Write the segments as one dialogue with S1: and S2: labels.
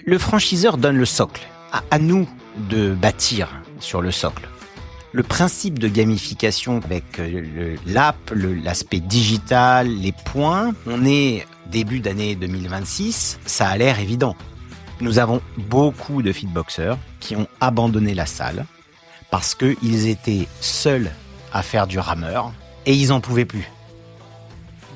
S1: Le franchiseur donne le socle. À nous de bâtir sur le socle. Le principe de gamification avec l'app, l'aspect digital, les points, on est début d'année 2026, ça a l'air évident. Nous avons beaucoup de fitboxers qui ont abandonné la salle parce qu'ils étaient seuls à faire du rameur et ils n'en pouvaient plus.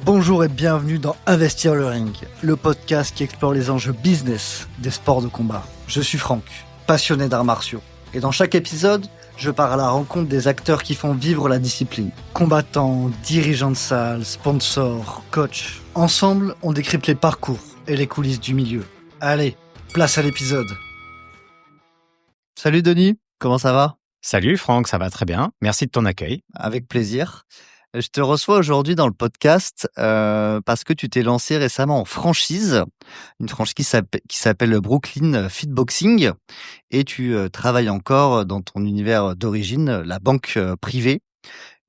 S2: Bonjour et bienvenue dans Investir le Ring, le podcast qui explore les enjeux business des sports de combat. Je suis Franck, passionné d'arts martiaux. Et dans chaque épisode, je pars à la rencontre des acteurs qui font vivre la discipline. Combattants, dirigeants de salle, sponsors, coachs. Ensemble, on décrypte les parcours et les coulisses du milieu. Allez, place à l'épisode. Salut Denis, comment ça va ?
S1: Salut Franck, ça va très bien. Merci de ton accueil.
S2: Avec plaisir. Je te reçois aujourd'hui dans le podcast parce que tu t'es lancé récemment en franchise, une franchise qui s'appelle Brooklyn Fitboxing, et tu travailles encore dans ton univers d'origine, la banque privée.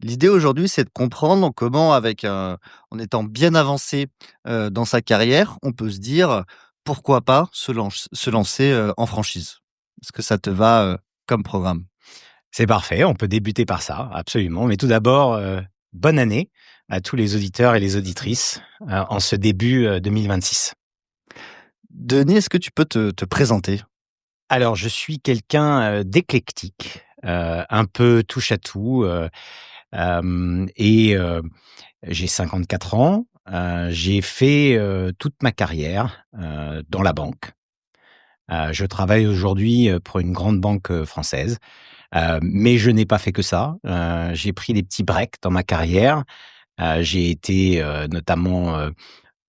S2: L'idée aujourd'hui, c'est de comprendre comment, en étant bien avancé dans sa carrière, on peut se dire pourquoi pas se lancer en franchise. Est-ce que ça te va comme programme ?
S1: C'est parfait, on peut débuter par ça, absolument. Mais tout d'abord, bonne année à tous les auditeurs et les auditrices en ce début 2026.
S2: Denis, est-ce que tu peux te présenter ?
S1: Alors, je suis quelqu'un d'éclectique, un peu touche à tout, et j'ai 54 ans. J'ai fait toute ma carrière dans la banque. Je travaille aujourd'hui pour une grande banque française. Mais je n'ai pas fait que ça. J'ai pris des petits breaks dans ma carrière. J'ai été notamment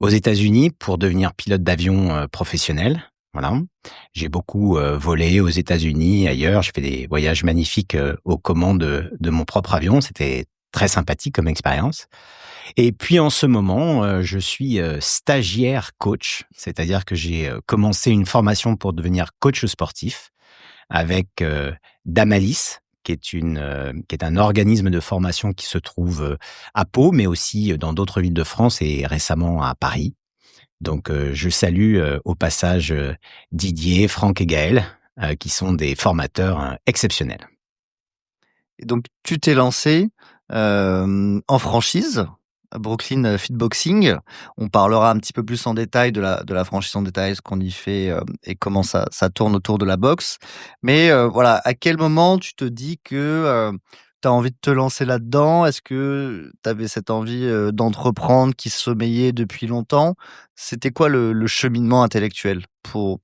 S1: aux États-Unis pour devenir pilote d'avion professionnel. Voilà. J'ai beaucoup volé aux États-Unis, ailleurs. J'ai fait des voyages magnifiques aux commandes de mon propre avion. C'était très sympathique comme expérience. Et puis en ce moment, je suis stagiaire coach, c'est-à-dire que j'ai commencé une formation pour devenir coach sportif avec Damalis, qui est un organisme de formation qui se trouve à Pau, mais aussi dans d'autres villes de France et récemment à Paris. Donc, je salue au passage Didier, Franck et Gaël, qui sont des formateurs exceptionnels.
S2: Et donc, tu t'es lancé en franchise, Brooklyn Fitboxing. On parlera un petit peu plus en détail de la franchise en détail, ce qu'on y fait et comment ça tourne autour de la boxe. Mais voilà, à quel moment tu te dis que tu as envie de te lancer là-dedans ? Est-ce que tu avais cette envie d'entreprendre qui sommeillait depuis longtemps ? C'était quoi le cheminement intellectuel pour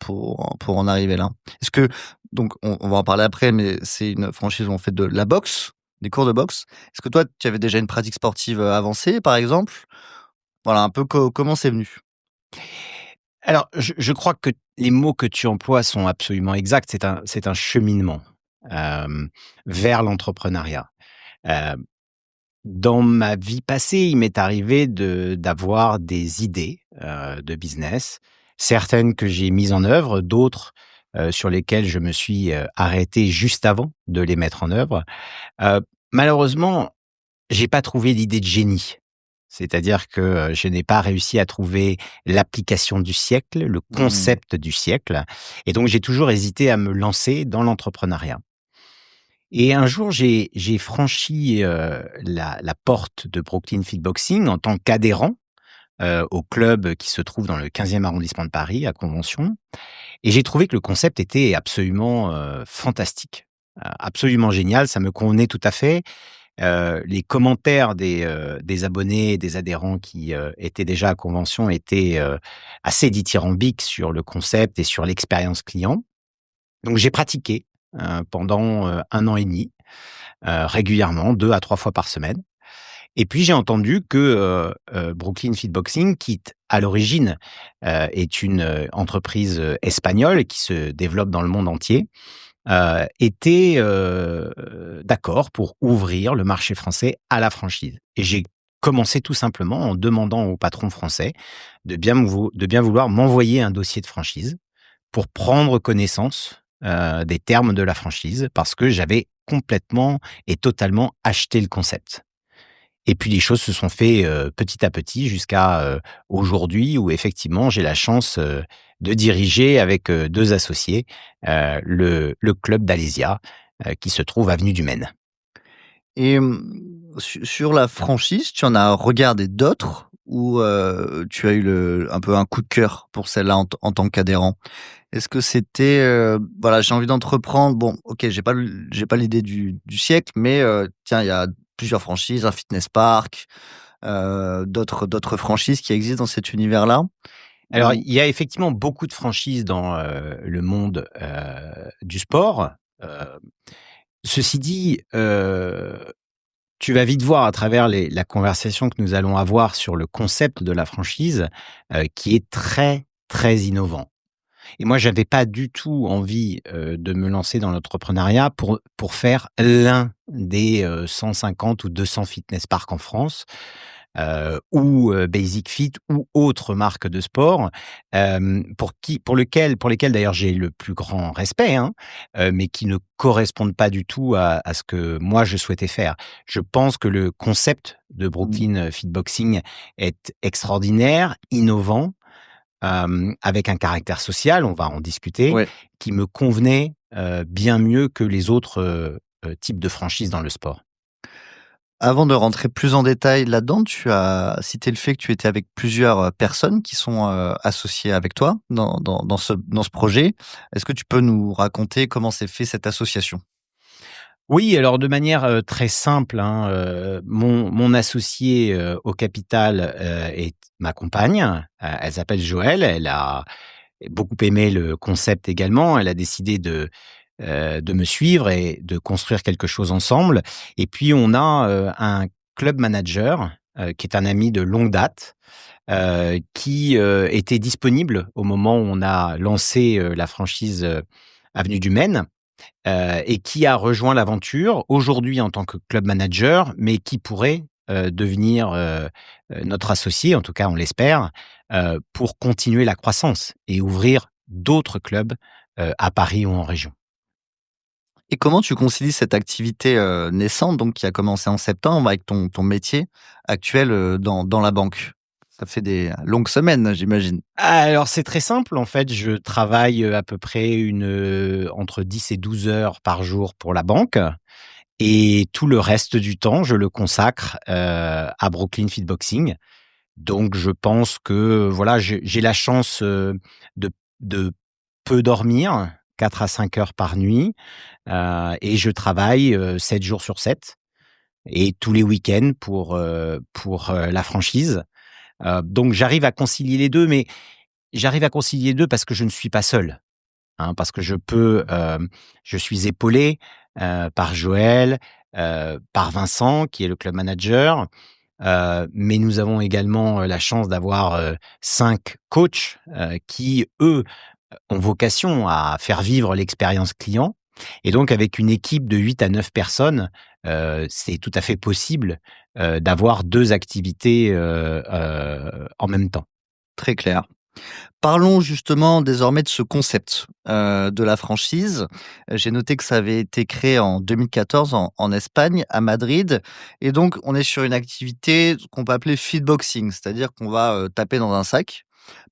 S2: en arriver là ? Est-ce que, donc on va en parler après, mais c'est une franchise où on fait de la boxe, des cours de boxe. Est-ce que toi, tu avais déjà une pratique sportive avancée, par exemple ? Voilà, un peu comment c'est venu ?
S1: Alors, je crois que les mots que tu emploies sont absolument exacts. C'est un cheminement vers l'entrepreneuriat. Dans ma vie passée, il m'est arrivé d'avoir des idées de business, certaines que j'ai mises en œuvre, d'autres sur lesquelles je me suis arrêté juste avant de les mettre en œuvre. Malheureusement, j'ai pas trouvé l'idée de génie. C'est-à-dire que je n'ai pas réussi à trouver l'application du siècle, le concept du siècle. Et donc, j'ai toujours hésité à me lancer dans l'entrepreneuriat. Et un jour, j'ai franchi la porte de Brooklyn Fitboxing en tant qu'adhérent au club qui se trouve dans le 15e arrondissement de Paris, à Convention. Et j'ai trouvé que le concept était absolument fantastique, absolument génial. Ça me convenait tout à fait. Les commentaires des abonnés et des adhérents qui étaient déjà à Convention étaient assez dithyrambiques sur le concept et sur l'expérience client. Donc, j'ai pratiqué pendant 1 an et demi, régulièrement, 2 à 3 fois par semaine. Et puis, j'ai entendu que Brooklyn Fitboxing, qui à l'origine est une entreprise espagnole qui se développe dans le monde entier, était d'accord pour ouvrir le marché français à la franchise. Et j'ai commencé tout simplement en demandant au patron français de bien vouloir m'envoyer un dossier de franchise pour prendre connaissance des termes de la franchise, parce que j'avais complètement et totalement acheté le concept. Et puis les choses se sont fait, petit à petit jusqu'à, aujourd'hui où effectivement j'ai la chance, de diriger avec, 2 associés, le club d'Alésia, qui se trouve avenue du Maine.
S2: Et sur la franchise, tu en as regardé d'autres ou tu as eu un peu un coup de cœur pour celle-là en tant qu'adhérent? Est-ce que c'était, voilà, j'ai envie d'entreprendre, bon, OK, j'ai pas l'idée du siècle, mais tiens, il y a plusieurs franchises, un fitness park, d'autres franchises qui existent dans cet univers-là?
S1: Alors
S2: Ou
S1: il y a effectivement beaucoup de franchises dans, le monde, du sport. Heu, Ceci dit, tu vas vite voir à travers la conversation que nous allons avoir sur le concept de la franchise, qui est très, très innovant. Et moi, j'avais pas du tout envie, de me lancer dans l'entrepreneuriat pour faire l'un des, 150 ou 200 fitness parks en France, ou, Basic Fit ou autres marques de sport, pour lesquelles d'ailleurs j'ai le plus grand respect, hein, mais qui ne correspondent pas du tout à ce que moi je souhaitais faire. Je pense que le concept de
S2: mmh,
S1: Brooklyn Fitboxing est extraordinaire, innovant, avec un caractère social, on va en discuter,
S2: ouais.
S1: qui me convenait, bien mieux que les autres, types de franchises dans le sport.
S2: Avant de rentrer plus en détail là-dedans, tu as cité le fait que tu étais avec plusieurs, personnes qui sont, associées avec toi dans ce projet. Est-ce que tu peux nous raconter comment s'est fait cette association?
S1: Oui, alors de manière, très simple, hein, mon associée, au capital, est ma compagne. Elle s'appelle Joëlle. Elle a beaucoup aimé le concept également. Elle a décidé de me suivre et de construire quelque chose ensemble. Et puis on a, un club manager, qui est un ami de longue date, qui, était disponible au moment où on a lancé, la franchise, avenue du Maine, et qui a rejoint l'aventure aujourd'hui en tant que club manager, mais qui pourrait, devenir, notre associé, en tout cas on l'espère, pour continuer la croissance et ouvrir d'autres clubs, à Paris ou en région.
S2: Et comment tu concilies cette activité, naissante, donc qui a commencé en septembre, avec ton métier actuel, dans la banque? Ça fait des longues semaines, j'imagine?
S1: Alors c'est très simple en fait, je travaille, à peu près entre 10 et 12 heures par jour pour la banque et tout le reste du temps, je le consacre, à Brooklyn Fitboxing. Donc je pense que voilà, j'ai la chance, de de peu dormir, 4 à 5 heures par nuit, et je travaille, 7 jours sur 7 et tous les week-ends pour la franchise. Donc j'arrive à concilier les 2, mais j'arrive à concilier les 2 parce que je ne suis pas seul, hein, parce que je suis épaulé, par Joël, par Vincent qui est le club manager, mais nous avons également, la chance d'avoir, 5 coachs, qui eux, ont vocation à faire vivre l'expérience client et donc avec une équipe de 8 à 9 personnes, c'est tout à fait possible, d'avoir 2 activités, en même temps.
S2: Très clair. Parlons justement désormais de ce concept, de la franchise. J'ai noté que ça avait été créé en 2014 en Espagne, à Madrid, et donc on est sur une activité qu'on peut appeler feedboxing, c'est-à-dire qu'on va, taper dans un sac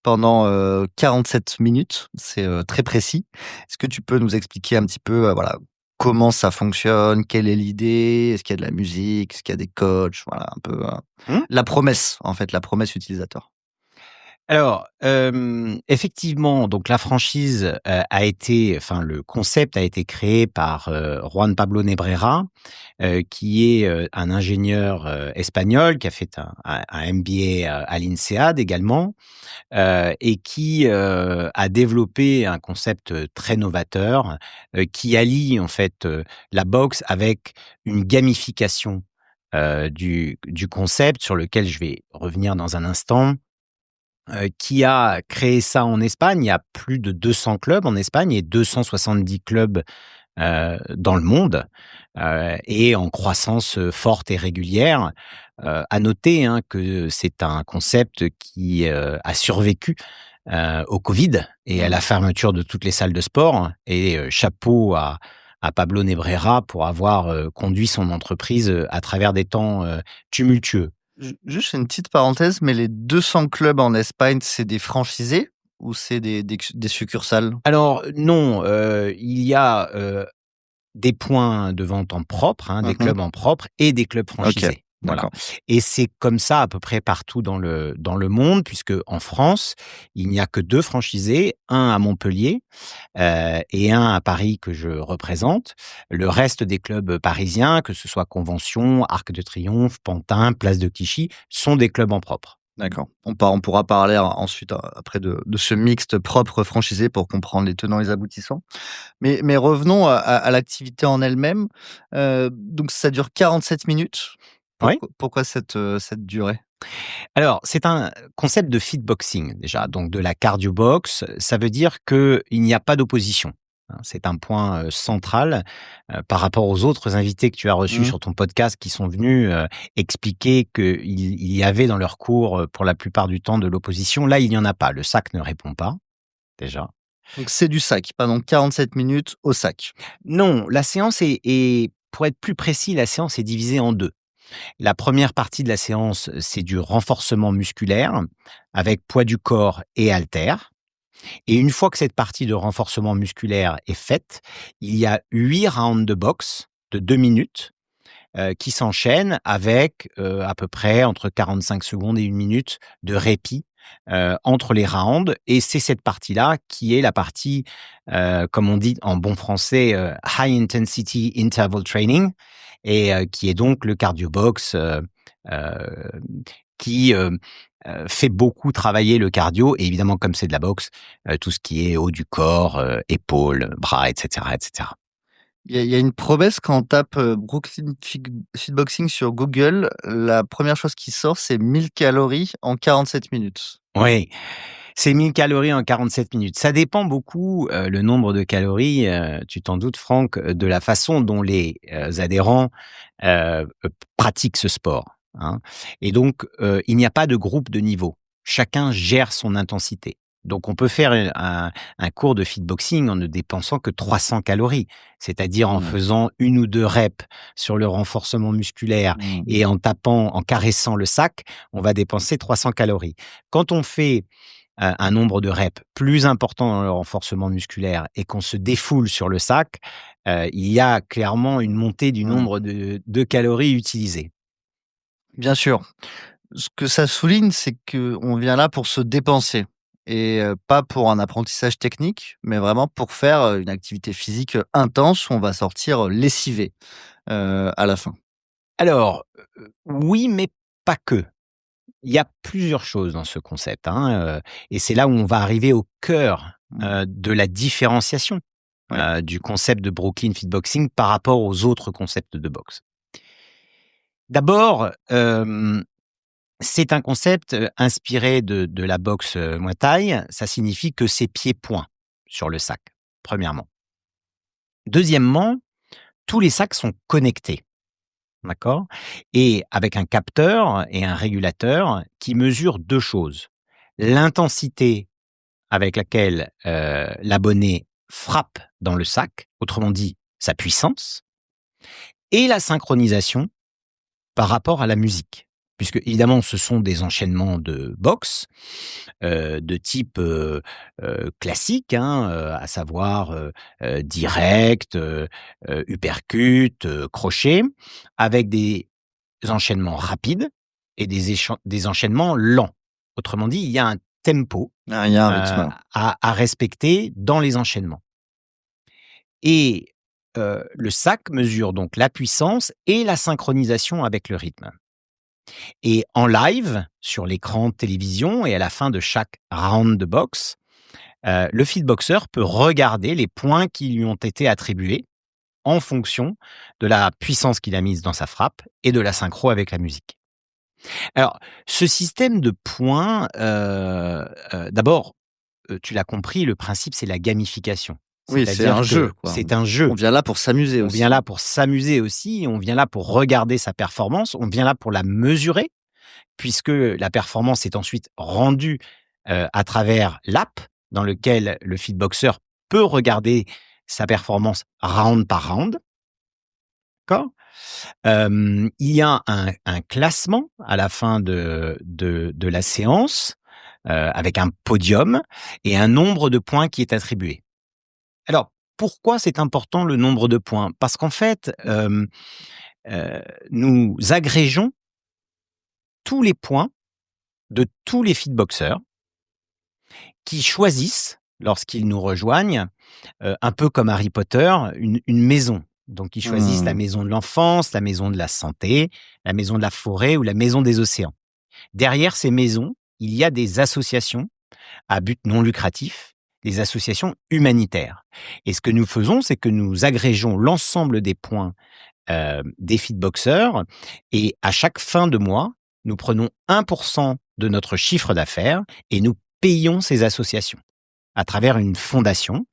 S2: pendant, 47 minutes. C'est, très précis. Est-ce que tu peux nous expliquer un petit peu, voilà, comment ça fonctionne? Quelle est l'idée? Est-ce qu'il y a de la musique? Est-ce qu'il y a des coachs? Voilà, un peu,
S1: Mmh.
S2: la promesse, en fait, la promesse utilisateur.
S1: Alors, effectivement, donc la franchise, le concept a été créé par, Juan Pablo Nebrera, qui est, un ingénieur, espagnol qui a fait un MBA à l'INSEAD également, et qui, a développé un concept, très novateur, qui allie en fait, la boxe avec une gamification, du concept sur lequel je vais revenir dans un instant, qui a créé ça en Espagne. Il y a plus de 200 clubs en Espagne et 270 clubs, dans le monde, et en croissance, forte et régulière. À noter, hein, que c'est un concept qui, a survécu, au Covid et à
S2: Mmh.
S1: la fermeture de toutes les salles de sport et chapeau à à Pablo Nebrera pour avoir conduit son entreprise à travers des temps tumultueux.
S2: Juste une petite parenthèse, mais les 200 clubs en Espagne, c'est des franchisés ou c'est des succursales?
S1: Alors non, il y a des points de vente en propre, hein, des
S2: Mmh.
S1: clubs en propre et des clubs
S2: OK,
S1: franchisés. Voilà.
S2: d'accord.
S1: Et c'est comme ça à peu près partout dans le monde, puisque en France, il n'y a que 2 franchisés, un à Montpellier, et un à Paris que je représente. Le reste des clubs parisiens, que ce soit Convention, Arc de Triomphe, Pantin, Place de Clichy, sont des clubs en propre.
S2: D'accord. On pourra parler ensuite, après de ce mixte propre franchisé pour comprendre les tenants et les aboutissants. Mais revenons à l'activité en elle-même. Donc ça dure 47 minutes.
S1: Oui.
S2: Pourquoi cette durée?
S1: Alors, c'est un concept de fitboxing déjà, donc de la cardio box. Ça veut dire qu'il n'y a pas d'opposition, hein. C'est un point, central, par rapport aux autres invités que tu as reçus
S2: Mmh.
S1: sur ton podcast qui sont venus, expliquer qu'il y avait dans leurs cours, pour la plupart du temps, de l'opposition. Là, il n'y en a pas. Le sac ne répond pas, déjà.
S2: Donc c'est du sac, pendant 47 minutes au sac.
S1: Non, la séance est pour être plus précis, la séance est divisée en 2. La première partie de la séance, c'est du renforcement musculaire avec poids du corps et haltères. Et une fois que cette partie de renforcement musculaire est faite, il y a 8 rounds de boxe de 2 minutes, qui s'enchaînent avec, à peu près entre 45 secondes et 1 minute de répit, entre les rounds, et c'est cette partie-là qui est la partie, comme on dit en bon français, high intensity interval training, et qui est donc le cardio box, heu, qui, fait beaucoup travailler le cardio, et évidemment comme c'est de la boxe, tout ce qui est haut du corps, épaules, bras, et cetera, et cetera.
S2: Il y a une promesse quand on tape, Brooklyn Fitboxing sur Google, la première chose qui sort, c'est 1000 calories en 47 minutes.
S1: Oui, c'est 1 000 calories en 47 minutes. Ça dépend beaucoup, le nombre de calories, tu t'en doutes Franck, de la façon dont les, adhérents, pratiquent ce sport, hein. Et donc, il n'y a pas de groupe de niveau. Chacun gère son intensité. Donc on peut faire un cours de fitboxing en ne dépensant que 300 calories, c'est-à-dire en
S2: Mmh.
S1: faisant 1 ou 2 reps sur le renforcement musculaire
S2: Mmh.
S1: et en caressant le sac, on va dépenser 300 calories. Quand on fait un nombre de reps plus important dans le renforcement musculaire et qu'on se défoule sur le sac, il y a clairement une montée du
S2: Mmh.
S1: nombre de calories utilisées.
S2: Bien sûr. Ce que ça souligne, c'est qu'on vient là pour se dépenser et pas pour un apprentissage technique, mais vraiment pour faire, une activité physique, intense où on va sortir, lessivé, à la fin.
S1: Alors, oui, mais pas que. Il y a plusieurs choses dans ce concept, hein, et c'est là où on va arriver au cœur,
S2: Mmh.
S1: de la différenciation,
S2: Oui.
S1: du concept de Brooklyn Fitboxing par rapport aux autres concepts de boxe. D'abord, c'est un concept, inspiré de la boxe, Muay Thai. Ça signifie que c'est pied-point sur le sac, premièrement. Deuxièmement, tous les sacs sont connectés, d'accord? Et avec un capteur et un régulateur qui mesurent 2 choses: l'intensité avec laquelle, l'abonné frappe dans le sac, autrement dit sa puissance, et la synchronisation par rapport à la musique. Puisque évidemment ce sont des enchaînements de boxe, de type, classique, hein, à savoir, direct, uppercut, crochet, avec des enchaînements rapides et des enchaînements lents. Autrement dit, il y a un tempo,
S2: Ah, il y a un
S1: à
S2: rythme.
S1: respecter dans les enchaînements, et le sac mesure donc la puissance et la synchronisation avec le rythme. Et en live, sur l'écran de télévision et à la fin de chaque round de boxe, le fitboxer peut regarder les points qui lui ont été attribués en fonction de la puissance qu'il a mise dans sa frappe et de la synchro avec la musique. Alors, ce système de points, d'abord, tu l'as compris, le principe, c'est la gamification.
S2: Oui, c'est
S1: C'est-à-dire
S2: un
S1: que
S2: jeu, quoi.
S1: c'est un
S2: On
S1: jeu.
S2: vient là pour s'amuser
S1: On vient
S2: aussi.
S1: là pour s'amuser aussi, on vient là pour regarder sa performance, on vient là pour la mesurer, puisque la performance est ensuite rendue, à travers l'app dans lequel le fitboxer peut regarder, sa performance round par round, d'accord? Il y a un classement à la fin de la séance, avec un podium et un nombre de points qui est attribué. Alors, pourquoi c'est important le nombre de points? Parce qu'en fait, nous agrégeons tous les points de tous les feedboxers qui choisissent, lorsqu'ils nous rejoignent, un peu comme Harry Potter, une maison. Donc, ils choisissent la
S2: Mmh.
S1: maison de l'enfance, la maison de la santé, la maison de la forêt ou la maison des océans. Derrière ces maisons, il y a des associations à but non lucratif, des associations humanitaires. Et ce que nous faisons, c'est que nous agrégeons l'ensemble des points des feedboxers et à chaque fin de mois, nous prenons 1% de notre chiffre d'affaires et nous payons ces associations à travers une fondation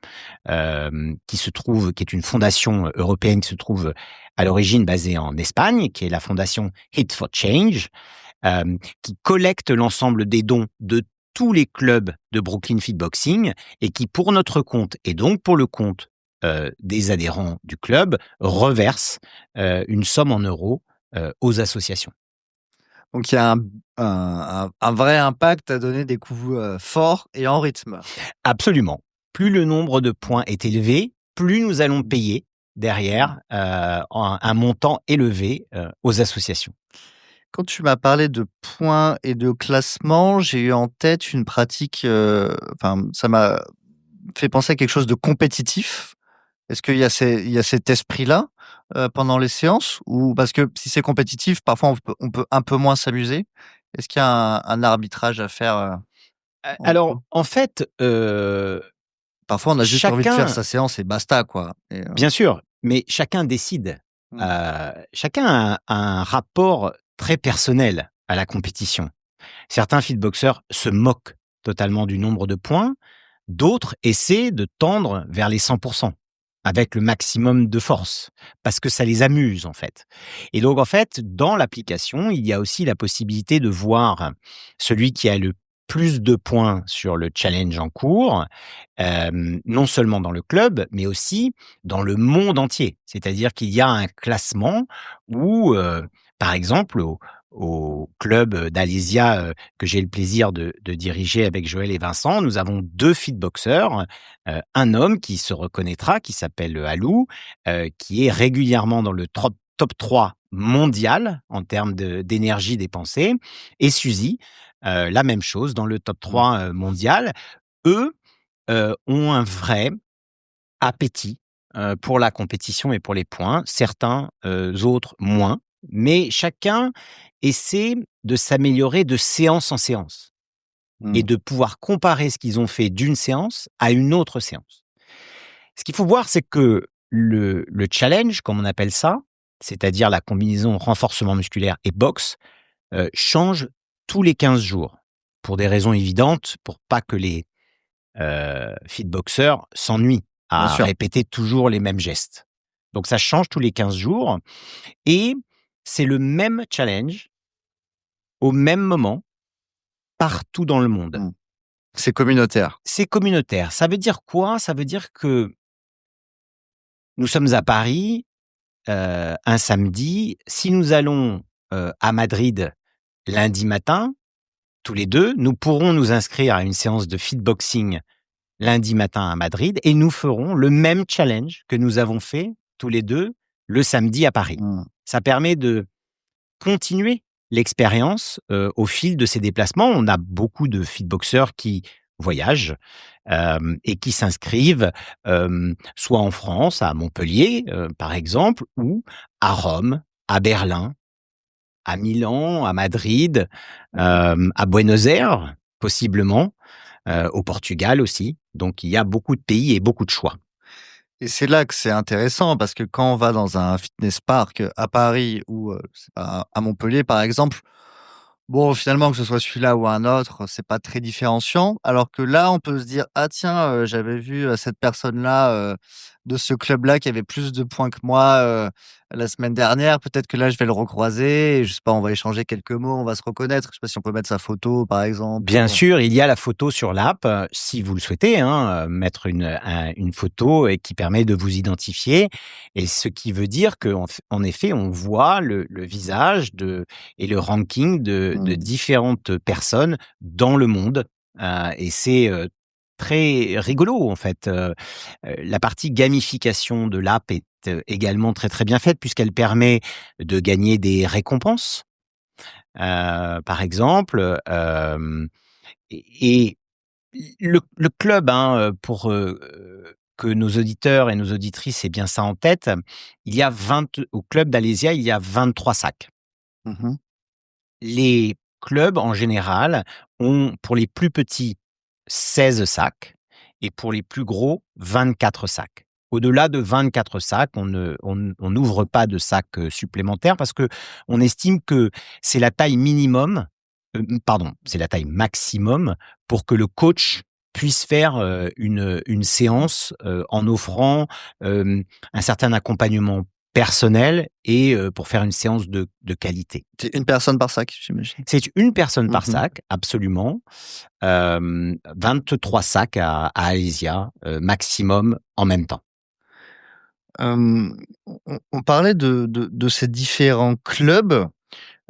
S1: qui est une fondation européenne qui se trouve à l'origine basée en Espagne, qui est la fondation Hit for Change, qui collecte l'ensemble des dons de tous les clubs de Brooklyn Fitboxing et qui, pour notre compte et donc pour le compte des adhérents du club, reverse une somme en euros aux associations.
S2: Donc il y a un vrai impact à donner des coups forts et en rythme.
S1: Absolument. Plus le nombre de points est élevé, plus nous allons payer derrière un montant élevé aux associations.
S2: Quand tu m'as parlé de points et de classement, j'ai eu en tête une pratique, enfin, ça m'a fait penser à quelque chose de compétitif. Est-ce qu'il y a il y a cet esprit-là, pendant les séances? Ou parce que si c'est compétitif, parfois on peut un peu moins s'amuser. Est-ce qu'il y a un arbitrage à faire, entre
S1: Alors, en fait,
S2: parfois on a juste envie de faire
S1: chacun,
S2: sa séance et basta quoi et
S1: bien sûr, mais chacun décide.
S2: mmh,
S1: Chacun a un rapport très personnel à la compétition. Certains fitboxers se moquent totalement du nombre de points, d'autres essaient de tendre vers les 100% avec le maximum de force, parce que ça les amuse en fait. Et donc en fait, dans l'application, il y a aussi la possibilité de voir celui qui a le plus de points sur le challenge en cours, non seulement dans le club, mais aussi dans le monde entier. C'est-à-dire qu'il y a un classement où, par exemple, au club d'Alésia que j'ai le plaisir de diriger avec Joël et Vincent, nous avons 2 fitboxers, un homme qui se reconnaîtra, qui s'appelle Alou, qui est régulièrement dans le top 3 mondial en termes d'énergie dépensée, et Suzy, la même chose dans le top
S2: mmh,
S1: 3 mondial. Eux ont un vrai appétit pour la compétition et pour les points. Certains autres moins, mais chacun essaie de s'améliorer de séance en séance et
S2: mmh,
S1: de pouvoir comparer ce qu'ils ont fait d'une séance à une autre séance. Ce qu'il faut voir, c'est que le challenge, comme on appelle ça, c'est-à-dire la combinaison renforcement musculaire et boxe, change tous les 15 jours pour des raisons évidentes, pour pas que les fitboxers s'ennuient
S2: bien
S1: à
S2: sûr.
S1: répéter toujours les mêmes gestes. Donc ça change tous les 15 jours et c'est le même challenge au même moment partout dans le monde.
S2: Mmh. C'est communautaire.
S1: C'est communautaire. Ça veut dire quoi? Ça veut dire que nous sommes à Paris, un samedi. Si nous allons, à Madrid lundi matin, tous les 2, nous pourrons nous inscrire à une séance de fitboxing lundi matin à Madrid et nous ferons le même challenge que nous avons fait tous les 2 le samedi à Paris.
S2: Mmh.
S1: Ça permet de continuer l'expérience, au fil de ces déplacements. On a beaucoup de fitboxers qui voyagent, et qui s'inscrivent, soit en France, à Montpellier, par exemple, ou à Rome, à Berlin, à Milan, à Madrid, à Buenos Aires, possiblement, au Portugal aussi. Donc il y a beaucoup de pays et beaucoup de choix.
S2: Et c'est là que c'est intéressant parce que quand on va dans un fitness park à Paris ou, je sais pas, à Montpellier par exemple, bon finalement que ce soit celui-là ou un autre, c'est pas très différenciant. Alors que là, on peut se dire: «Ah tiens, j'avais vu, cette personne-là, de ce club-là qui avait plus de points que moi la semaine dernière. Peut-être que là, je vais le recroiser. Et je sais pas, on va échanger quelques mots, on va se reconnaître. Je sais pas si on peut mettre sa photo, par exemple.
S1: Bien sûr, il y a la photo sur l'app, si vous le souhaitez, hein, mettre une photo et qui permet de vous identifier et ce qui veut dire qu'en effet, on voit le visage et le ranking de
S2: Mmh.
S1: différentes personnes dans le monde, et c'est, très rigolo, en fait, la partie gamification de l'app est, également très, très bien faite puisqu'elle permet de gagner des récompenses. Par exemple, et le club, hein, pour, que nos auditeurs et nos auditrices aient bien ça en tête, il y a 20 au club d'Alésia, il y a 23 sacs.
S2: Mmh.
S1: Les clubs, en général, ont, pour les plus petits, 16 sacs et pour les plus gros, 24 sacs. Au-delà de 24 sacs, on n'ouvre pas de sacs, supplémentaires parce qu'on estime que c'est la taille minimum, pardon, c'est la taille maximum pour que le coach puisse faire, une séance, en offrant, un certain accompagnement personnel et pour faire une séance de qualité.
S2: C'est une personne par sac, j'imagine?
S1: C'est une personne par
S2: Mmh.
S1: sac, absolument. 23 sacs à Alésia, maximum en même temps.
S2: On parlait de ces différents clubs.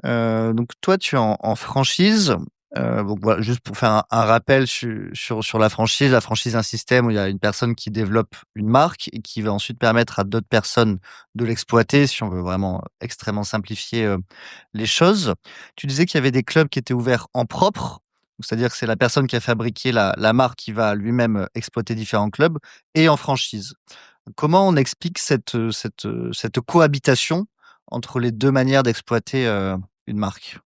S2: Donc toi, tu es en franchise. Donc voilà, juste pour faire un rappel sur la franchise. La franchise est un système où il y a une personne qui développe une marque et qui va ensuite permettre à d'autres personnes de l'exploiter, si on veut vraiment extrêmement simplifier, les choses. Tu disais qu'il y avait des clubs qui étaient ouverts en propre, donc c'est-à-dire que c'est la personne qui a fabriqué la marque qui va lui-même, exploiter différents clubs et en franchise. Comment on explique cette cohabitation entre les 2 manières d'exploiter, une marque?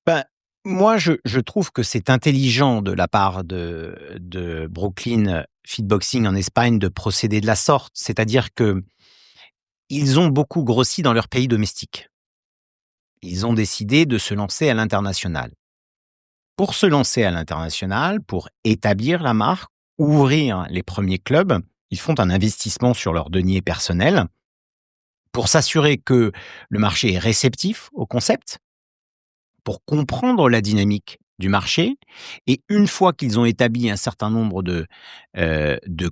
S1: Ben, moi, je trouve que c'est intelligent de la part de Brooklyn Fitboxing en Espagne de procéder de la sorte. C'est-à-dire que ils ont beaucoup grossi dans leur pays domestique. Ils ont décidé de se lancer à l'international. Pour se lancer à l'international, pour établir la marque, ouvrir les premiers clubs, ils font un investissement sur leurs deniers personnels pour s'assurer que le marché est réceptif au concept, pour comprendre la dynamique du marché et une fois qu'ils ont établi un certain nombre de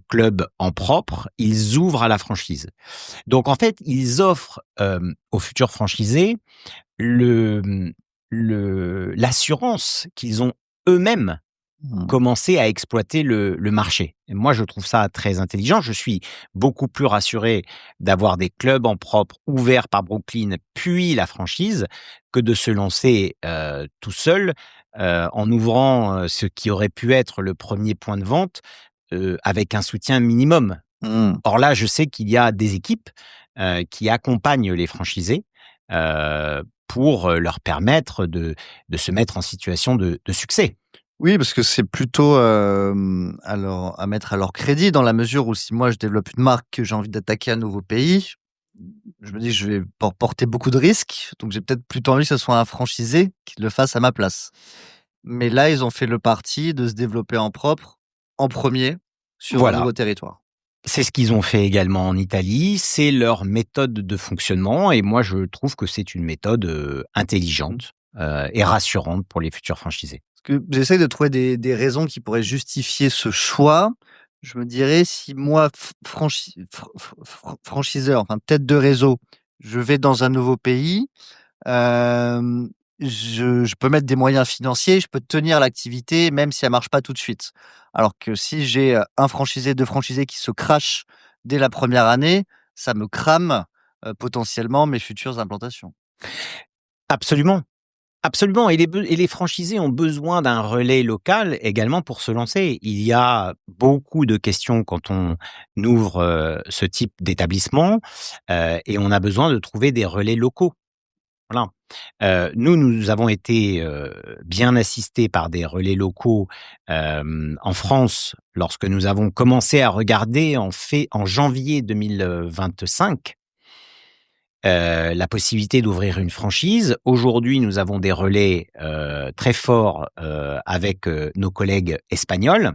S1: clubs en propre, ils ouvrent à la franchise. Donc en fait, ils offrent, aux futurs franchisés le, l'assurance qu'ils ont eux-mêmes
S2: Mmh.
S1: commencer à exploiter le marché. Et moi, je trouve ça très intelligent. Je suis beaucoup plus rassuré d'avoir des clubs en propre ouverts par Brooklyn, puis la franchise, que de se lancer, tout seul, en ouvrant, ce qui aurait pu être le premier point de vente, avec un soutien minimum.
S2: Mmh.
S1: Or là, je sais qu'il y a des équipes, qui accompagnent les franchisés, pour, leur permettre de se mettre en situation de succès.
S2: Oui, parce que c'est plutôt, à mettre à leur crédit dans la mesure où si moi je développe une marque, que j'ai envie d'attaquer un nouveau pays, je me dis: «Je vais porter beaucoup de risques», donc j'ai peut-être plutôt envie que ce soit un franchisé qui le fasse à ma place. Mais là, ils ont fait le parti de se développer en propre, en premier sur un
S1: Voilà.
S2: nouveau territoire.
S1: C'est ce qu'ils ont fait également en Italie, c'est leur méthode de fonctionnement et moi je trouve que c'est une méthode, intelligente, et rassurante pour les futurs franchisés.
S2: Parce que j'essaie de trouver des raisons qui pourraient justifier ce choix. Je me dirais si moi, franchiseur, enfin tête de réseau, je vais dans un nouveau pays, hem, je peux mettre des moyens financiers, je peux tenir l'activité même si elle marche pas tout de suite. Alors que si j'ai, 1 franchisé, 2 franchisés qui se crachent dès la première année, ça me crame, potentiellement mes futures implantations.
S1: Absolument, absolument et les franchisés ont besoin d'un relais local également pour se lancer. Il y a beaucoup de questions quand on ouvre, ce type d'établissement, et on a besoin de trouver des relais locaux. Voilà. Nous avons été, bien assistés par des relais locaux, en France lorsque nous avons commencé à regarder en janvier 2025, la possibilité d'ouvrir une franchise. Aujourd'hui, nous avons des relais, très forts, avec, nos collègues espagnols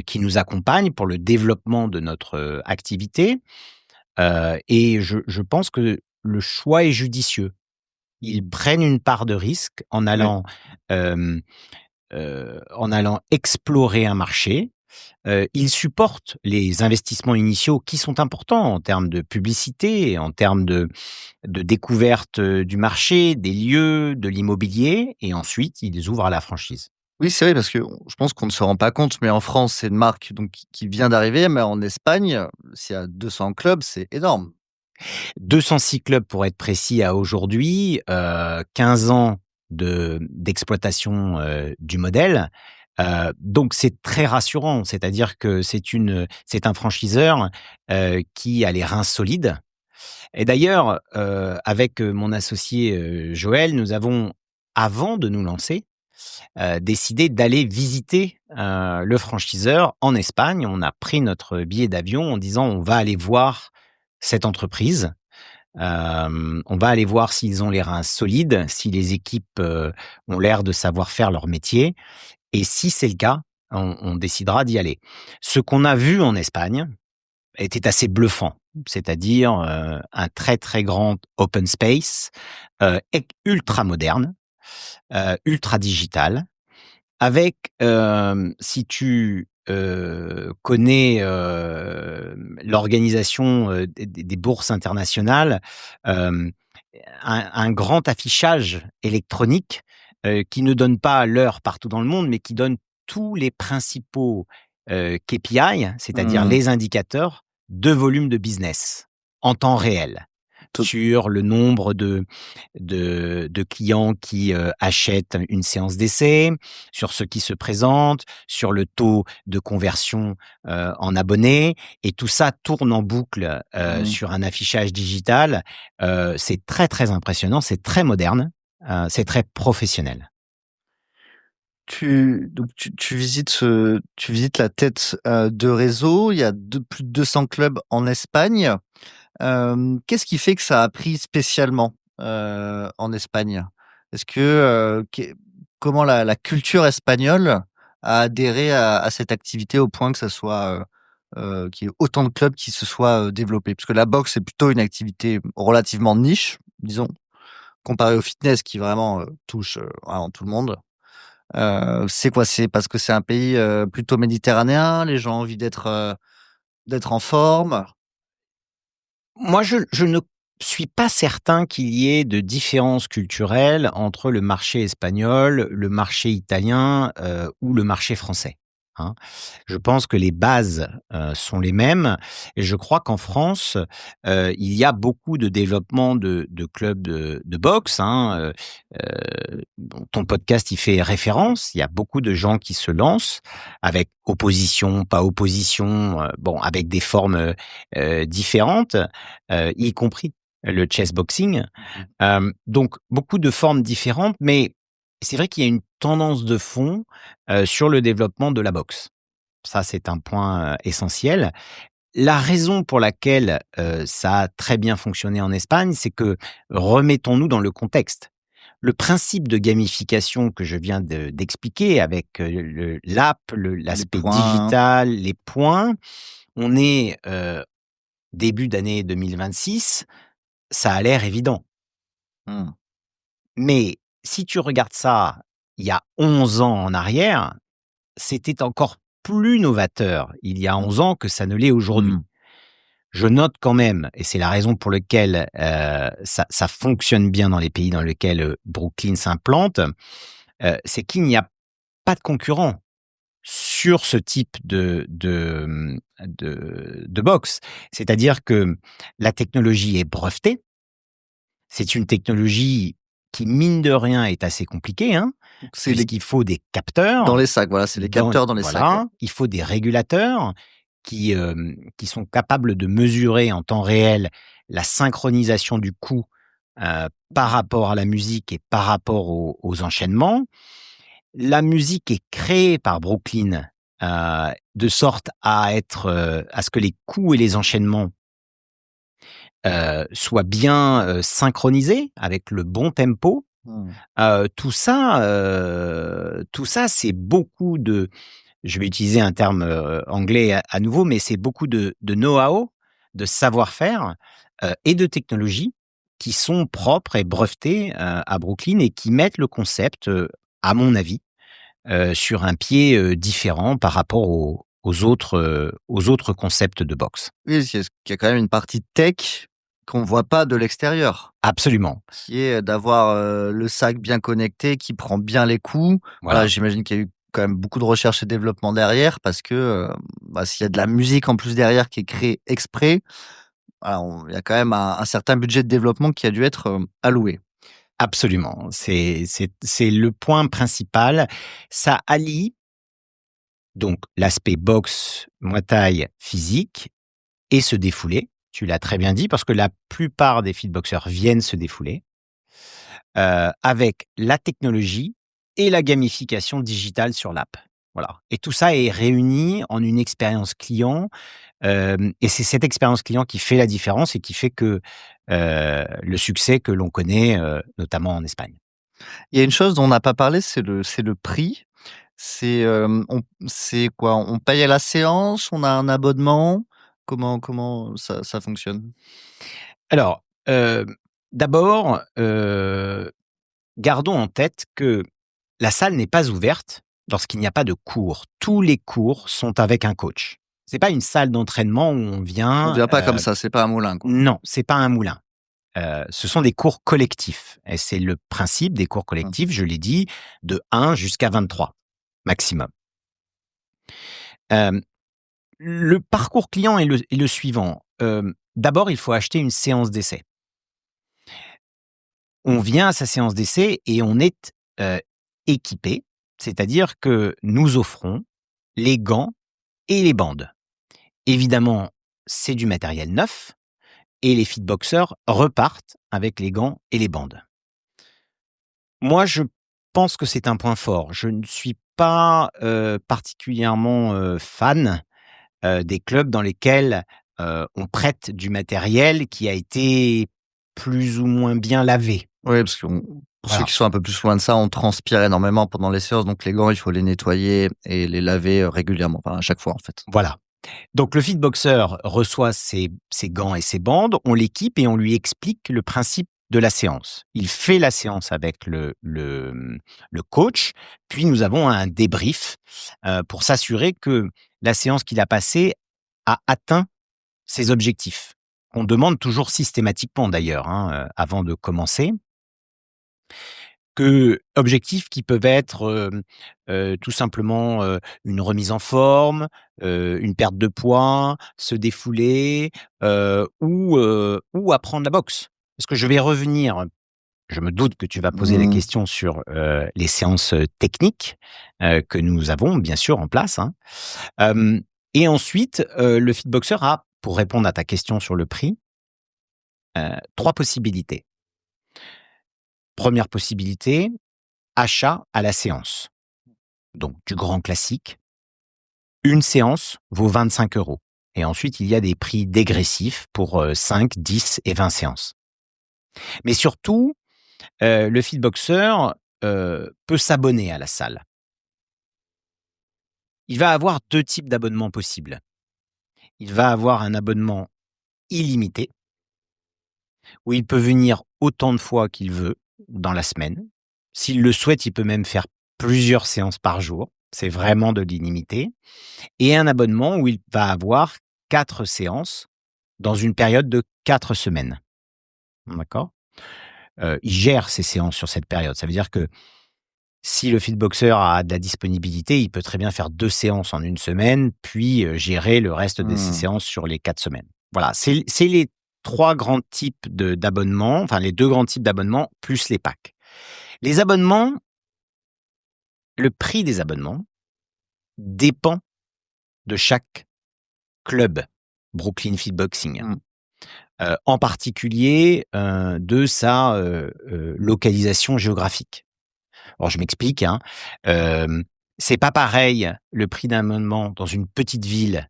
S1: qui nous accompagnent pour le développement de notre, activité, et je pense que le choix est judicieux. Ils prennent une part de risque
S2: Ouais.
S1: en allant explorer un marché. Ils supportent les investissements initiaux qui sont importants en termes de publicité, en termes de découverte, du marché, des lieux, de l'immobilier, et ensuite ils ouvrent à la franchise.
S2: Oui, c'est vrai parce que je pense qu'on ne se rend pas compte, mais en France, c'est une marque donc qui vient d'arriver, mais en Espagne, s'il y a 200 clubs, c'est énorme.
S1: 206 clubs pour être précis à aujourd'hui, 15 ans d'exploitation, du modèle, donc c'est très rassurant. C'est-à-dire que c'est un franchiseur, qui a les reins solides. Et d'ailleurs, avec, mon associé, Joël, nous avons, avant de nous lancer, décidé d'aller visiter, le franchiseur en Espagne. On a pris notre billet d'avion en disant: «On va aller voir cette entreprise». On va aller voir s'ils ont les reins solides, si les équipes, ont l'air de savoir faire leur métier, et si c'est le cas, on décidera d'y aller. Ce qu'on a vu en Espagne était assez bluffant, c'est-à-dire, un très, très grand open space, ultra moderne, ultra digital, avec, si tu, connais, l'organisation, des bourses internationales, hem, un grand affichage électronique, qui ne donne pas l'heure partout dans le monde, mais qui donne tous les principaux, KPI, c'est-à-dire
S2: Mmh.
S1: les indicateurs de volume de business en temps réel,
S2: Tot
S1: sur le nombre de clients qui, achètent une séance d'essai, sur ceux qui se présentent, sur le taux de conversion, en abonnés, et tout ça tourne en boucle,
S2: mmh.
S1: sur un affichage digital. C'est très, très impressionnant, c'est très moderne, c'est très professionnel.
S2: Tu visites la tête, de réseau. Il y a plus de 200 clubs en Espagne. Qu'est-ce qui fait que ça a pris spécialement, en Espagne? Est-ce que, qu'est comment la culture espagnole a adhéré à cette activité au point que ça soit, qu'il y ait autant de clubs qui se soient, développés? Parce que la boxe, c'est plutôt une activité relativement niche, disons, comparée au fitness qui vraiment, touche, vraiment tout le monde. C'est quoi? C'est parce que c'est un pays, plutôt méditerranéen, les gens ont envie d'être en forme?
S1: Moi, je ne suis pas certain qu'il y ait de différences culturelles entre le marché espagnol, le marché italien, ou le marché français, hein. Je pense que les bases, sont les mêmes, et je crois qu'en France, il y a beaucoup de développement de clubs de boxe, hein, dont ton podcast y fait référence. Il y a beaucoup de gens qui se lancent avec opposition, pas opposition, bon, avec des formes, différentes, y compris le chessboxing.
S2: Mmh.
S1: Donc beaucoup de formes différentes, mais c'est vrai qu'il y a une tendance de fond, sur le développement de la boxe. Ça, c'est un point, essentiel. La raison pour laquelle, ça a très bien fonctionné en Espagne, c'est que, remettons-nous dans le contexte. Le principe de gamification que je viens d'expliquer avec, l'app,
S2: Les
S1: l'aspect
S2: points.
S1: digital, les points, on est, début d'année 2026, ça a l'air évident.
S2: Mmh.
S1: Mais si tu regardes ça il y a 11 ans en arrière, c'était encore plus novateur il y a 11 ans que ça ne l'est
S2: Mmh.
S1: aujourd'hui. Je note quand même, et c'est la raison pour laquelle, ça fonctionne bien dans les pays dans lesquels, Brooklyn s'implante, c'est qu'il n'y a pas de concurrent sur ce type de boxe. C'est-à-dire que la technologie est brevetée. C'est une technologie qui, mine de rien, est assez compliquée, hein,
S2: Donc c'est les
S1: puisqu'il faut des
S2: dans
S1: capteurs
S2: les sacs, voilà, c'est les capteurs dans les sacs, ouais.
S1: voilà, il faut des régulateurs qui sont capables de mesurer en temps réel la synchronisation du coup, par rapport à la musique et par rapport aux enchaînements. La musique est créée par Brooklyn, de sorte à ce que les coups et les enchaînements, soient bien, synchronisés avec le bon tempo.
S2: Mmh.
S1: Tout ça, c'est beaucoup je vais utiliser un terme, anglais à nouveau, mais c'est beaucoup de know-how, de savoir-faire, et de technologie qui sont propres et brevetés, à Brooklyn et qui mettent le concept, à mon avis, sur un pied, différent par rapport aux autres concepts de boxe.
S2: Oui, c'est qu'il y a quand même une partie tech qu'on voit pas de l'extérieur,
S1: Absolument,
S2: qui est d'avoir, le sac bien connecté, qui prend bien les coups. Voilà,
S1: voilà.
S2: j'imagine qu'il y a eu quand même beaucoup de recherche et développement derrière parce que, s'il y a de la musique en plus derrière qui est créée exprès, voilà, il y a quand même un certain budget de développement qui a dû être, alloué.
S1: Absolument, c'est le point principal. Ça allie donc l'aspect boxe, Muay Thai physique et se défouler. Tu l'as très bien dit parce que la plupart des fitboxers viennent se défouler, avec la technologie et la gamification digitale sur l'app. Voilà et tout ça est réuni en une expérience client, et c'est cette expérience client qui fait la différence et qui fait que, le succès que l'on connaît, notamment en Espagne.
S2: Il y a une chose dont on n'a pas parlé, c'est le prix. C'est quoi? On paye à la séance? On a un abonnement? Comment ça fonctionne?
S1: Alors, d'abord, gardons en tête que la salle n'est pas ouverte lorsqu'il n'y a pas de cours. Tous les cours sont avec un coach. C'est pas une salle d'entraînement où on
S2: On
S1: vient,
S2: vient pas comme ça, c'est pas un moulin, quoi.
S1: non, c'est pas un moulin. Ce sont des cours collectifs et c'est le principe des cours
S2: Mmh.
S1: collectifs, je l'ai dit, de 1 jusqu'à 23 maximum. Hem, le parcours client est le suivant. D'abord, il faut acheter une séance d'essai. On vient à sa séance d'essai et on est, équipé, c'est-à-dire que nous offrons les gants et les bandes. Évidemment, c'est du matériel neuf et les fitboxers repartent avec les gants et les bandes. Moi, je pense que c'est un point fort. Je ne suis pas, particulièrement, fan, des clubs dans lesquels, on prête du matériel qui a été plus ou moins bien lavé.
S2: Oui, parce que pour ceux
S1: Voilà,
S2: qui sont un peu plus loin de ça, on transpire énormément pendant les séances, donc les gants, il faut les nettoyer et les laver, régulièrement, enfin à chaque fois, en fait.
S1: voilà. Donc le fitboxer reçoit ses gants et ses bandes, on l'équipe et on lui explique le principe de la séance. Il fait la séance avec le coach, puis nous avons un débrief, pour s'assurer que la séance qu'il a passée a atteint ses objectifs. On demande toujours systématiquement d'ailleurs, hein, avant de commencer. Objectifs qui peuvent être, tout simplement, une remise en forme, une perte de poids, se défouler, ou apprendre la boxe. Parce que je vais revenir, je me doute que tu vas poser des
S2: Mmh.
S1: questions sur, les séances, techniques, que nous avons bien sûr en place, hein. Et ensuite, le fitboxer a, pour répondre à ta question sur le prix, 3 possibilités. Première possibilité, achat à la séance. Donc du grand classique. Une séance vaut 25 € et ensuite il y a des prix dégressifs pour, 5, 10 et 20 séances. Mais surtout, le fitboxer, peut s'abonner à la salle. Il va avoir 2 types d'abonnements possibles. Il va avoir un abonnement illimité, où il peut venir autant de fois qu'il veut dans la semaine. S'il le souhaite, il peut même faire plusieurs séances par jour. C'est vraiment de l'illimité. Et un abonnement où il va avoir 4 séances dans une période de 4 semaines. D'accord? Il gère ses séances sur cette période. Ça veut dire que si le fitboxer a de la disponibilité, il peut très bien faire 2 séances en une semaine, puis, gérer le reste de ses
S2: Mmh.
S1: séances sur les 4 semaines. Voilà, c'est les 3 grands types d'abonnements, enfin les 2 grands types d'abonnements plus les packs. Les abonnements, le prix des abonnements dépend de chaque club Brooklyn Fitboxing.
S2: Mmh.
S1: En particulier, de sa, localisation géographique. Alors je m'explique, hein, c'est pas pareil le prix d'un abonnement dans une petite ville,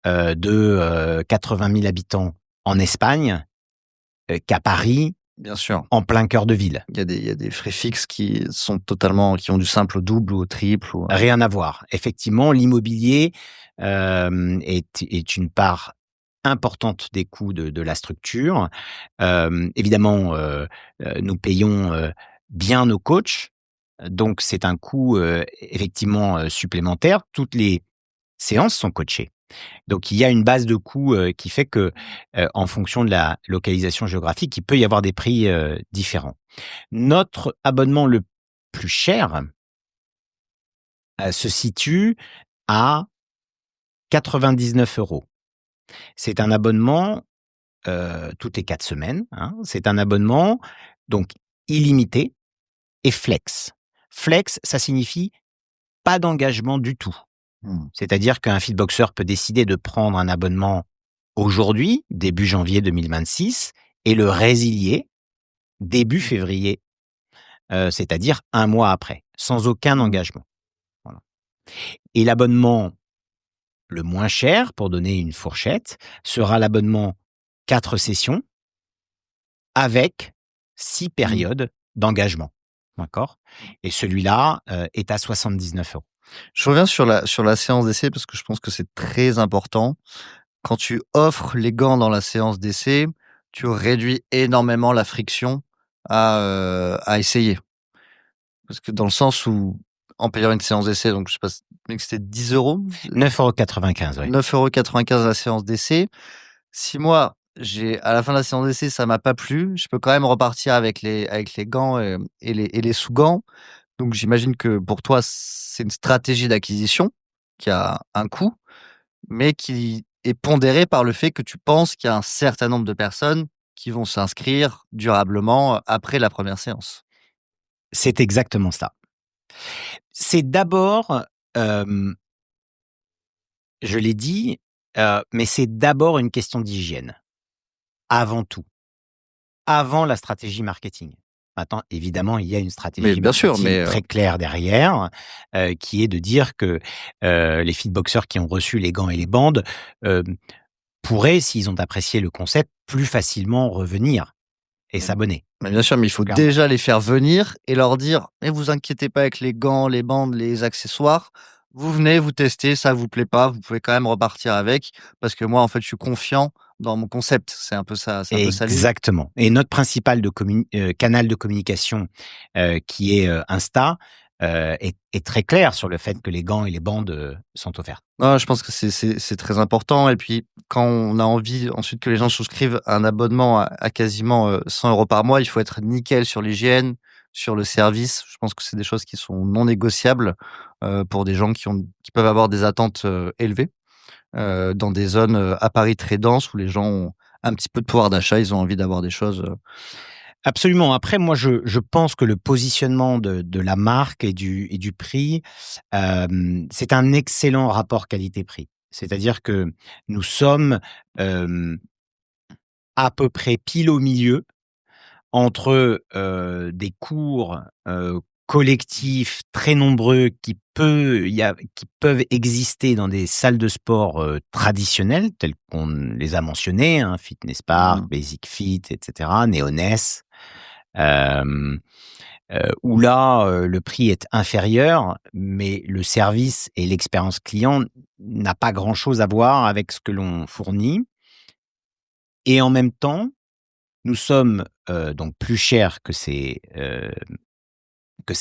S1: de, 80 000 habitants en Espagne, qu'à Paris
S2: Bien sûr.
S1: en plein cœur de ville.
S2: Il y a des frais fixes qui ont du simple au double ou au triple ou
S1: Rien à voir. Effectivement, l'immobilier est une part importante des coûts de la structure. Évidemment, nous payons bien nos coachs, donc c'est un coût effectivement supplémentaire. Toutes les séances sont coachées. Donc il y a une base de coûts qui fait que, en fonction de la localisation géographique, il peut y avoir des prix différents. Notre abonnement le plus cher se situe à 99 €. C'est un abonnement toutes les 4 semaines, hein. C'est un abonnement donc illimité et flex. Flex, ça signifie pas d'engagement du tout.
S2: Mmh.
S1: C'est-à-dire qu'un fitboxer peut décider de prendre un abonnement aujourd'hui, début janvier 2026, et le résilier début février, c'est-à-dire 1 mois après, sans aucun engagement. Voilà. Et l'abonnement le moins cher, pour donner une fourchette, sera l'abonnement 4 sessions avec 6 périodes d'engagement. D'accord? Et celui-là est à 79 €.
S2: Je reviens sur la séance d'essai parce que je pense que c'est très important. Quand tu offres les gants dans la séance d'essai, tu réduis énormément la friction à essayer. Parce que dans le sens où, en payant une séance d'essai, donc je sais pas, c'était 10 €?
S1: 9,95 €, oui.
S2: 9,95 € la séance d'essai. Si moi, à la fin de la séance d'essai, ça m'a pas plu, je peux quand même repartir avec les gants et les sous-gants. Donc j'imagine que pour toi, c'est une stratégie d'acquisition qui a un coût, mais qui est pondérée par le fait que tu penses qu'il y a un certain nombre de personnes qui vont s'inscrire durablement après la première séance.
S1: C'est exactement ça. C'est d'abord, hem, je l'ai dit, mais c'est d'abord une question d'hygiène, avant tout, avant la stratégie marketing. Maintenant, évidemment, il y a une
S2: Mais
S1: stratégie
S2: bien sûr,
S1: marketing très claire derrière, qui est de dire que, les fitboxers qui ont reçu les gants et les bandes, hem, pourraient, s'ils ont apprécié le concept, plus facilement revenir et s'abonner,
S2: mais bien sûr, mais il faut
S1: clairement.
S2: déjà les faire venir et leur dire: «Mais vous inquiétez pas avec les gants, les bandes, les accessoires. Vous venez, vous testez, ça vous plaît pas, vous pouvez quand même repartir avec parce que moi, en fait, je suis confiant dans mon concept». C'est un peu ça l'idée?
S1: Exactement, et notre principal canal de communication, qui est, Insta, est très clair sur le fait que les gants et les bandes, sont offerts.
S2: Non, je pense que c'est très important et puis quand on a envie ensuite que les gens souscrivent à un abonnement à quasiment, 100 € par mois, il faut être nickel sur l'hygiène, sur le service. Je pense que c'est des choses qui sont non négociables, pour des gens qui peuvent avoir des attentes, élevées, dans des zones, à Paris très denses où les gens ont un petit peu de pouvoir d'achat, ils ont envie d'avoir des choses,
S1: Absolument. Après, moi, je pense que le positionnement de la marque et du prix, c'est un excellent rapport qualité-prix. C'est-à-dire que nous sommes, hem, à peu près pile au milieu entre, des cours, collectifs très nombreux qui peuvent exister dans des salles de sport, traditionnelles telles qu'on les a mentionnées, hein, Fitness Park,
S2: mmh.
S1: Basic Fit et cetera, Néoness, hem, où là, le prix est inférieur, mais le service et l'expérience client n'a pas grand chose à voir avec ce que l'on fournit, et en même temps, nous sommes, donc plus chers que ces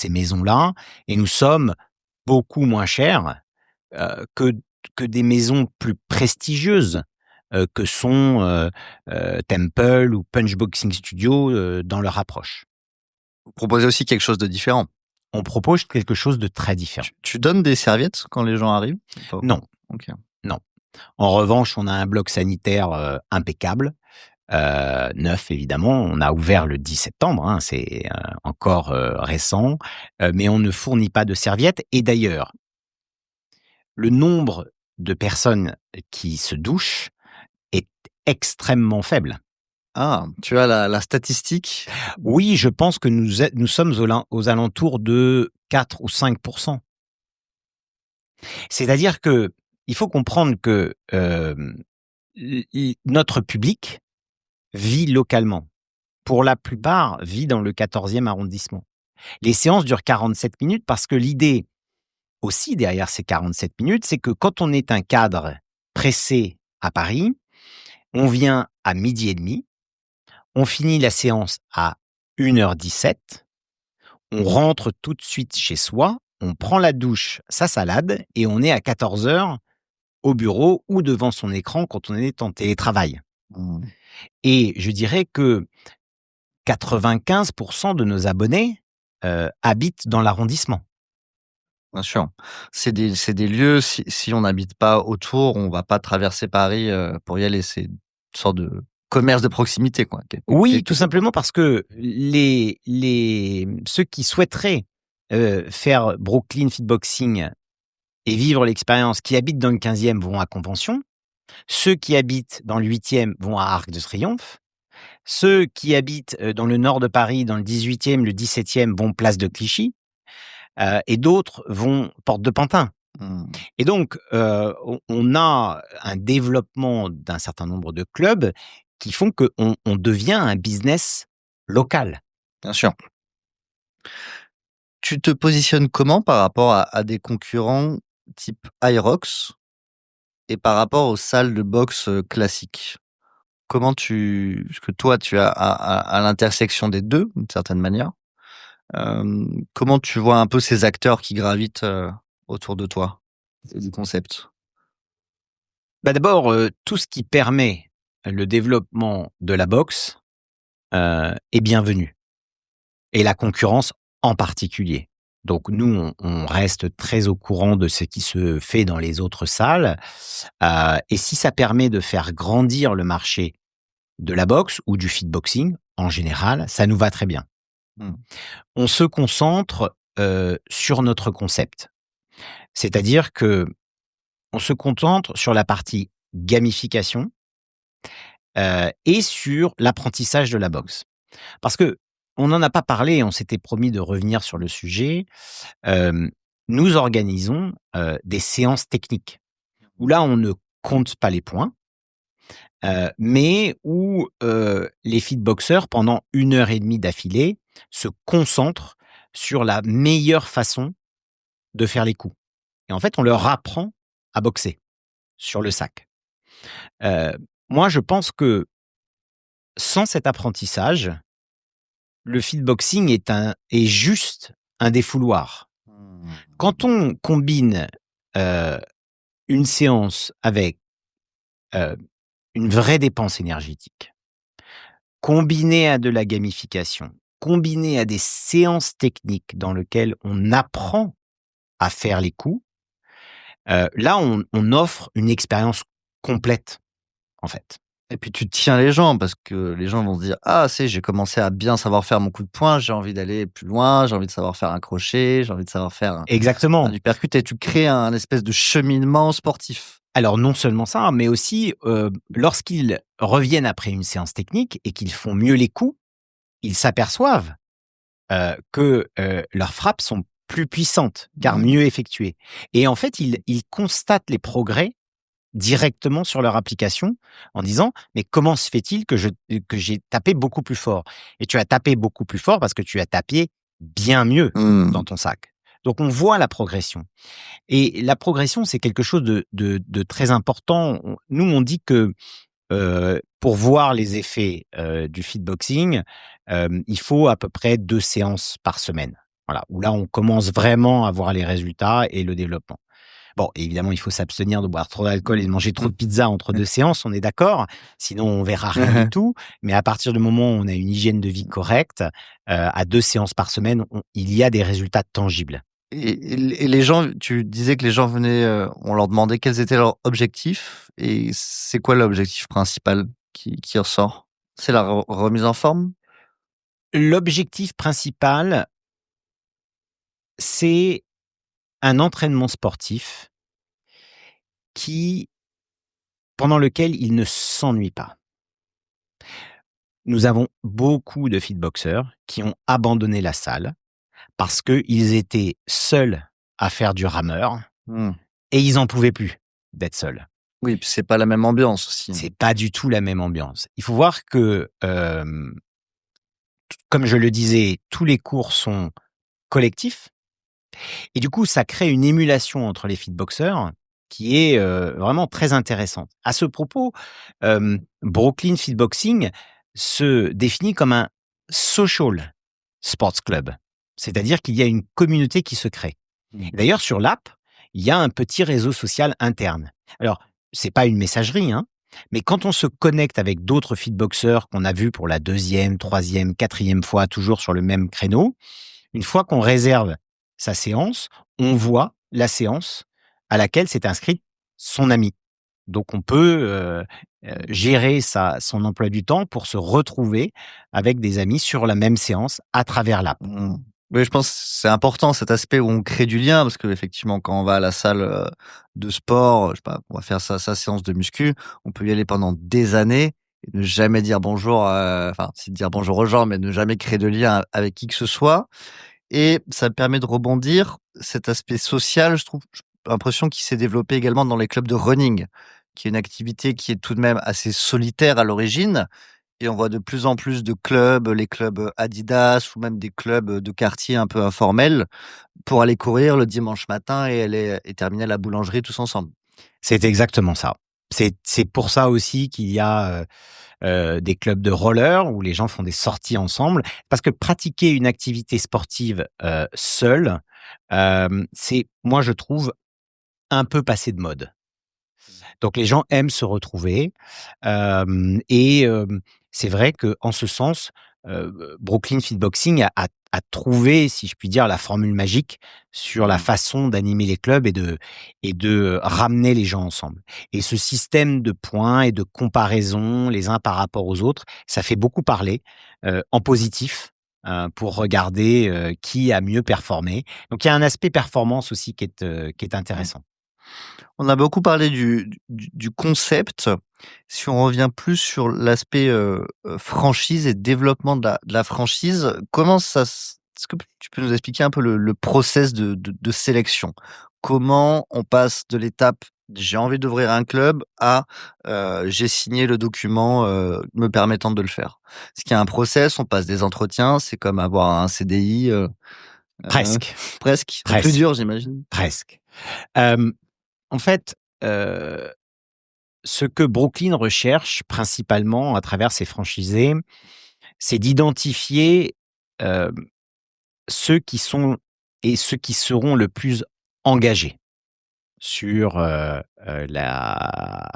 S1: maisons-là, et nous sommes beaucoup moins chers, que des maisons plus prestigieuses, que sont, Temple ou Punch Boxing Studio, dans leur approche.
S2: Vous proposez aussi quelque chose de différent.
S1: On propose quelque chose de très différent.
S2: Tu donnes des serviettes quand les gens arrivent ou pas?
S1: Non,
S2: OK.
S1: non. En revanche, on a un bloc sanitaire, impeccable, neuf évidemment. On a ouvert le 10 septembre, hein, c'est, encore, récent, mais on ne fournit pas de serviettes, et d'ailleurs, le nombre de personnes qui se douchent est extrêmement faible.
S2: Ah, tu as la statistique?
S1: Oui, je pense que nous sommes aux alentours de 4 ou 5. C'est-à-dire que il faut comprendre que, notre public vit localement. pour la plupart, vit dans le 14e arrondissement. Les séances durent 47 minutes parce que l'idée aussi derrière ces 47 minutes, c'est que quand on est un cadre pressé à Paris, on vient à 12h30, on finit la séance à 1h17, on rentre tout de suite chez soi, on prend la douche, sa salade, et on est à 14h au bureau ou devant son écran quand on est en télétravail.
S2: Mmh.
S1: Et je dirais que 95% de nos abonnés habitent dans l'arrondissement.
S2: Bien sûr. C'est des lieux, si on n'habite pas autour, on va pas traverser Paris, pour y aller. C'est une sorte de commerce de proximité, quoi,
S1: Oui,
S2: quelque
S1: tout
S2: sorte.
S1: simplement parce que ceux qui souhaiteraient faire Brooklyn Fitboxing et vivre l'expérience, qui habitent dans le 15e vont à Convention, ceux qui habitent dans le 8e vont à Arc de Triomphe, ceux qui habitent dans le nord de Paris, dans le 18e, le 17e vont place de Clichy, et d'autres vont porte de Pantin.
S2: Mmh.
S1: Et donc, on a un développement d'un certain nombre de clubs qui font qu'on devient un business local.
S2: Bien sûr. Tu te positionnes comment par rapport à des concurrents type Hyrox et par rapport aux salles de boxe, classiques? Parce que toi, tu es à l'intersection des 2 d'une certaine manière. Comment tu vois un peu ces acteurs qui gravitent, autour de toi et du concept?
S1: Bah, d'abord, tout ce qui permet le développement de la boxe, est bienvenu, et la concurrence en particulier. Donc nous, on reste très au courant de ce qui se fait dans les autres salles, et si ça permet de faire grandir le marché de la boxe ou du fitboxing, en général, ça nous va très bien.
S2: Mmh.
S1: On se concentre, sur notre concept. C'est-à-dire que on se concentre sur la partie gamification, et sur l'apprentissage de la boxe. Parce qu'on n'en a pas parlé, on s'était promis de revenir sur le sujet. Nous organisons, des séances techniques où là, on ne compte pas les points, mais où, les fitboxeurs, pendant 1h30 d'affilée, se concentrent sur la meilleure façon de faire les coups. Et en fait, on leur apprend à boxer sur le sac. Heu, Moi, je pense que sans cet apprentissage, le fitboxing est juste un défouloir.
S2: Mmh.
S1: Quand on combine, heu, une séance avec, heu, une vraie dépense énergétique, combinée à de la gamification, combinée à des séances techniques dans lesquelles on apprend à faire les coups, là, on offre une expérience complète, en fait.
S2: Et puis tu tiens les gens parce que les gens vont se dire: «Ah, j'ai commencé à bien savoir faire mon coup de poing, j'ai envie d'aller plus loin, j'ai envie de savoir faire un crochet, j'ai envie de savoir faire un
S1: Exactement.
S2: uppercut» et tu crées un espèce de cheminement sportif.
S1: Alors non seulement ça, mais aussi, lorsqu'ils reviennent après une séance technique et qu'ils font mieux les coups, ils s'aperçoivent, que, leurs frappes sont plus puissantes, car
S2: Mmh.
S1: mieux effectuées, et en fait, ils constatent les progrès directement sur leur application en disant: «Mais comment se fait-il que j'ai tapé beaucoup plus fort?» Et tu as tapé beaucoup plus fort parce que tu as tapé bien mieux
S2: Mmh.
S1: dans ton sac. Donc on voit la progression. Et la progression, c'est quelque chose de très important. Nous, on dit que, pour voir les effets, du fitboxing, il faut à peu près 2 séances par semaine. Voilà, où là, on commence vraiment à voir les résultats et le développement. Bon, évidemment, il faut s'abstenir de boire trop d'alcool et de manger trop de pizza entre 2 séances, on est d'accord? Sinon, on verra rien du tout. Mais à partir du moment où on a une hygiène de vie correcte, à 2 séances par semaine, il y a des résultats tangibles.
S2: Et les gens, tu disais que les gens venaient, on leur demandait quels étaient leurs objectifs et c'est quoi l'objectif principal qui ressort? C'est la remise en forme?
S1: L'objectif principal, c'est un entraînement sportif qui pendant lequel ils ne s'ennuient pas. Nous avons beaucoup de fitboxeurs qui ont abandonné la salle parce qu'ils étaient seuls à faire du rameur
S2: Mmh.
S1: et ils en pouvaient plus d'être seuls.
S2: Oui, puis c'est pas la même ambiance aussi.
S1: C'est pas du tout la même ambiance. Il faut voir que, comme je le disais, tous les cours sont collectifs et du coup, ça crée une émulation entre les fitboxeurs qui est, vraiment très intéressante. À ce propos, Brooklyn Fitboxing se définit comme un social sports club. C'est-à-dire qu'il y a une communauté qui se crée.
S2: Mmh.
S1: D'ailleurs, sur l'app, il y a un petit réseau social interne. Alors, c'est pas une messagerie, hein, mais quand on se connecte avec d'autres fitboxeurs qu'on a vus pour la deuxième, troisième, quatrième fois, toujours sur le même créneau, une fois qu'on réserve sa séance, on voit la séance à laquelle s'est inscrite son ami. Donc on peut, gérer son emploi du temps pour se retrouver avec des amis sur la même séance à travers l'app.
S2: Mmh. Oui, je pense que c'est important cet aspect où on crée du lien parce qu'effectivement, quand on va à la salle, de sport, je sais pas, on va faire sa séance de muscu, on peut y aller pendant des années et ne jamais dire bonjour, enfin, si dire bonjour aux gens, mais ne jamais créer de lien avec qui que ce soit et ça me permet de rebondir. Cet aspect social, je trouve, j'ai l'impression qu'il s'est développé également dans les clubs de running, qui est une activité qui est tout de même assez solitaire à l'origine et on voit de plus en plus de clubs, les clubs, Adidas ou même des clubs, de quartier un peu informels pour aller courir le dimanche matin et aller et terminer à la boulangerie tous ensemble.
S1: C'est exactement ça. C'est pour ça aussi qu'il y a, des clubs de roller où les gens font des sorties ensemble. Parce que pratiquer une activité sportive, seul, c'est, moi je trouve, un peu passé de mode. Donc les gens aiment se retrouver, c'est vrai qu'en ce sens, Brooklyn Fitboxing a trouvé, si je puis dire, la formule magique sur la
S2: Mmh.
S1: façon d'animer les clubs et de ramener les gens ensemble. Et ce système de points et de comparaison les uns par rapport aux autres, ça fait beaucoup parler, en positif, pour regarder, qui a mieux performé. Donc il y a un aspect performance aussi qui est
S2: Mmh.
S1: intéressant.
S2: On a beaucoup parlé du concept. Si on revient plus sur l'aspect, franchise et développement de la franchise, comment ça s est-ce que tu peux nous expliquer un peu le process de sélection? Comment on passe de l'étape: «J'ai envie d'ouvrir un club» à, «J'ai signé le document, me permettant de le faire»? Est-ce qu'il y a un process? On passe des entretiens? C'est comme avoir un CDI,
S1: Presque,
S2: presque? Plus
S1: presque,
S2: dur, j'imagine?
S1: presque. Hem, En fait, heu, ce que Brooklyn recherche principalement à travers ses franchisés, c'est d'identifier, hem, ceux qui sont et ceux qui seront le plus engagés sur, la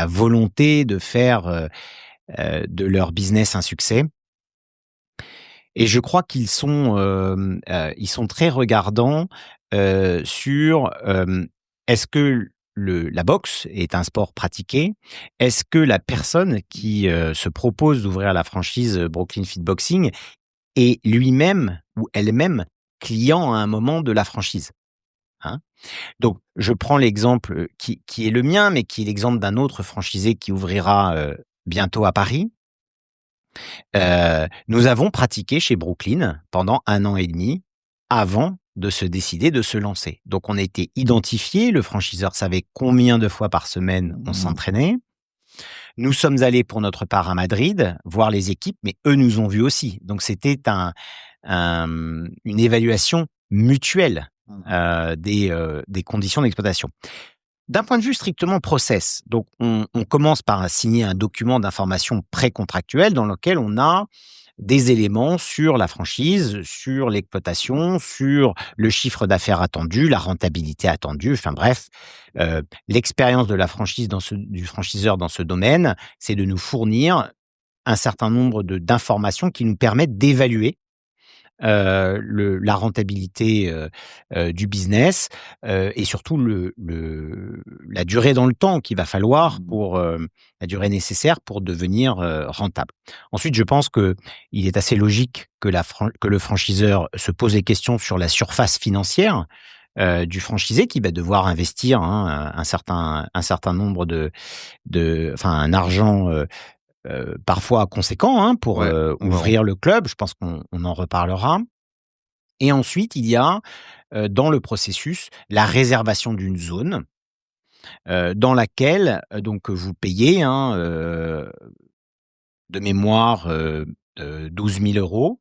S1: volonté de faire, de leur business un succès. Et je crois qu'ils sont, ils sont très regardants, sur, est-ce que la boxe est un sport pratiqué? Est-ce que la personne qui, se propose d'ouvrir la franchise, Brooklyn Fitboxing est lui-même ou elle-même client à un moment de la franchise? Hein? Donc je prends l'exemple, qui est le mien, mais qui est l'exemple d'un autre franchisé qui ouvrira, bientôt à Paris. Nous avons pratiqué chez Brooklyn pendant 1 an et demi avant de se décider de se lancer. Donc on a été identifiés, le franchiseur savait combien de fois par semaine on
S2: Mmh.
S1: s'entraînait. Nous sommes allés pour notre part à Madrid voir les équipes, mais eux nous ont vus aussi. Donc c'était une évaluation mutuelle,
S2: Mmh.
S1: des conditions d'exploitation. D'un point de vue strictement process, donc on commence par signer un document d'information précontractuel dans lequel on a des éléments sur la franchise, sur l'exploitation, sur le chiffre d'affaires attendu, la rentabilité attendue, enfin bref, l'expérience de la franchise du franchiseur dans ce domaine, c'est de nous fournir un certain nombre d'informations qui nous permettent d'évaluer la rentabilité, du business, et surtout la durée dans le temps qu'il va falloir
S2: Mmh.
S1: pour, la durée nécessaire pour devenir, rentable. Ensuite, je pense qu'il est assez logique que le franchiseur se pose des questions sur la surface financière, du franchisé qui va devoir investir, hein, un certain nombre enfin un argent, parfois conséquent, hein, pour,
S2: Ouais, on va
S1: ouvrir le club. Je pense qu'on en reparlera. Et ensuite, il y a, dans le processus, la réservation d'une zone, dans laquelle, donc vous payez, hein, de mémoire, de 12 000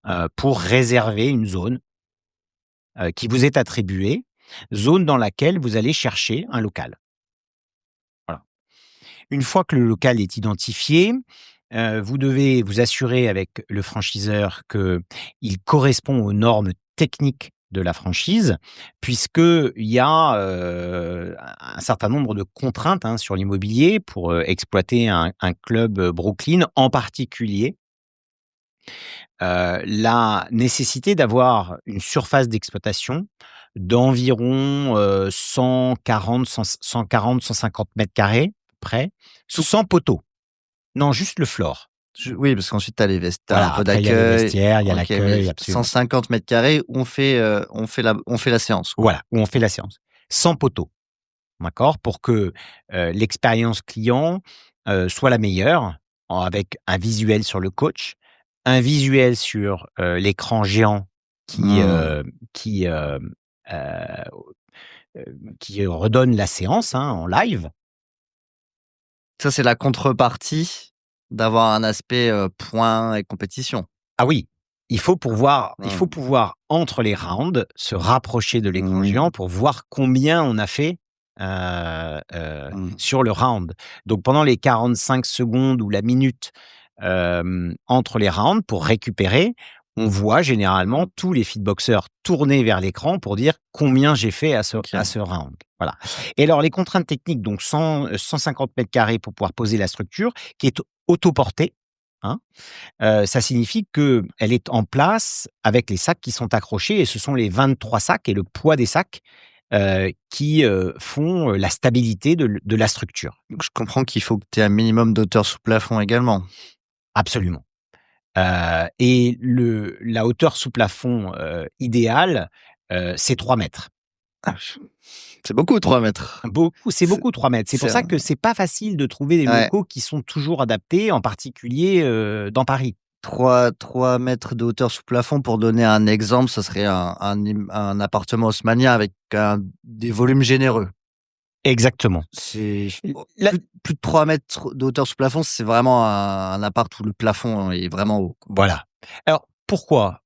S1: € pour réserver une zone qui vous est attribuée, zone dans laquelle vous allez chercher un local. Voilà. Une fois que le local est identifié, vous devez vous assurer avec le franchiseur qu'il correspond aux normes techniques de la franchise, puisqu'il y a, un certain nombre de contraintes, hein, sur l'immobilier pour, exploiter un club, Brooklyn, en particulier. La nécessité d'avoir une surface d'exploitation d'environ, 140-150 m², près,
S2: Tout
S1: sans poteaux. Non, juste le floor.
S2: Oui, parce qu'ensuite tu as un
S1: Voilà,
S2: peu
S1: après il y a les
S2: d'accueil.
S1: vestiaires, il y a
S2: OK, mais
S1: l'accueil, absolument.
S2: 150 m² où on fait la séance, quoi.
S1: Voilà, où on fait la séance. Sans poteaux, d'accord? Pour que, l'expérience client, soit la meilleure, avec un visuel sur le coach, un visuel sur, l'écran géant qui,
S2: Mmh.
S1: qui, heu, qui redonne la séance, hein, en live.
S2: Ça, c'est la contrepartie d'avoir un aspect, points et compétition.
S1: Ah oui, il faut
S2: Mmh.
S1: pouvoir entre les rounds se rapprocher de l'écran
S2: Mmh.
S1: géant pour voir combien on a fait,
S2: Mmh.
S1: sur le round. Donc pendant les 45 secondes ou la minute, entre les rounds pour récupérer, on voit généralement tous les feedboxers tourner vers l'écran pour dire combien j'ai fait
S2: OK.
S1: à ce round. Voilà. Et alors les contraintes techniques, donc 150 m² pour pouvoir poser la structure qui est autoportée, hein. Ça signifie qu'elle est en place avec les sacs qui sont accrochés et ce sont les 23 sacs et le poids des sacs, qui, font, la stabilité de la structure.
S2: Donc je comprends qu'il faut que tu aies un minimum d'auteur sous plafond également?
S1: Absolument. Et la hauteur sous plafond, idéale, c'est 3 mètres.
S2: Ah, c'est beaucoup 3 mètres.
S1: C'est
S2: C'est
S1: beaucoup 3 mètres. C'est pour
S2: c'est
S1: ça
S2: un
S1: que c'est pas facile de trouver des
S2: ouais,
S1: locaux qui sont toujours adaptés, en particulier, dans Paris.
S2: 3 mètres de hauteur sous plafond, pour donner un exemple, ce serait un appartement haussmannien avec des volumes généreux.
S1: Exactement.
S2: C'est
S1: la
S2: plus de 3 mètres de hauteur sous plafond, c'est vraiment un appart où le plafond est vraiment haut, quoi.
S1: Voilà. Alors pourquoi?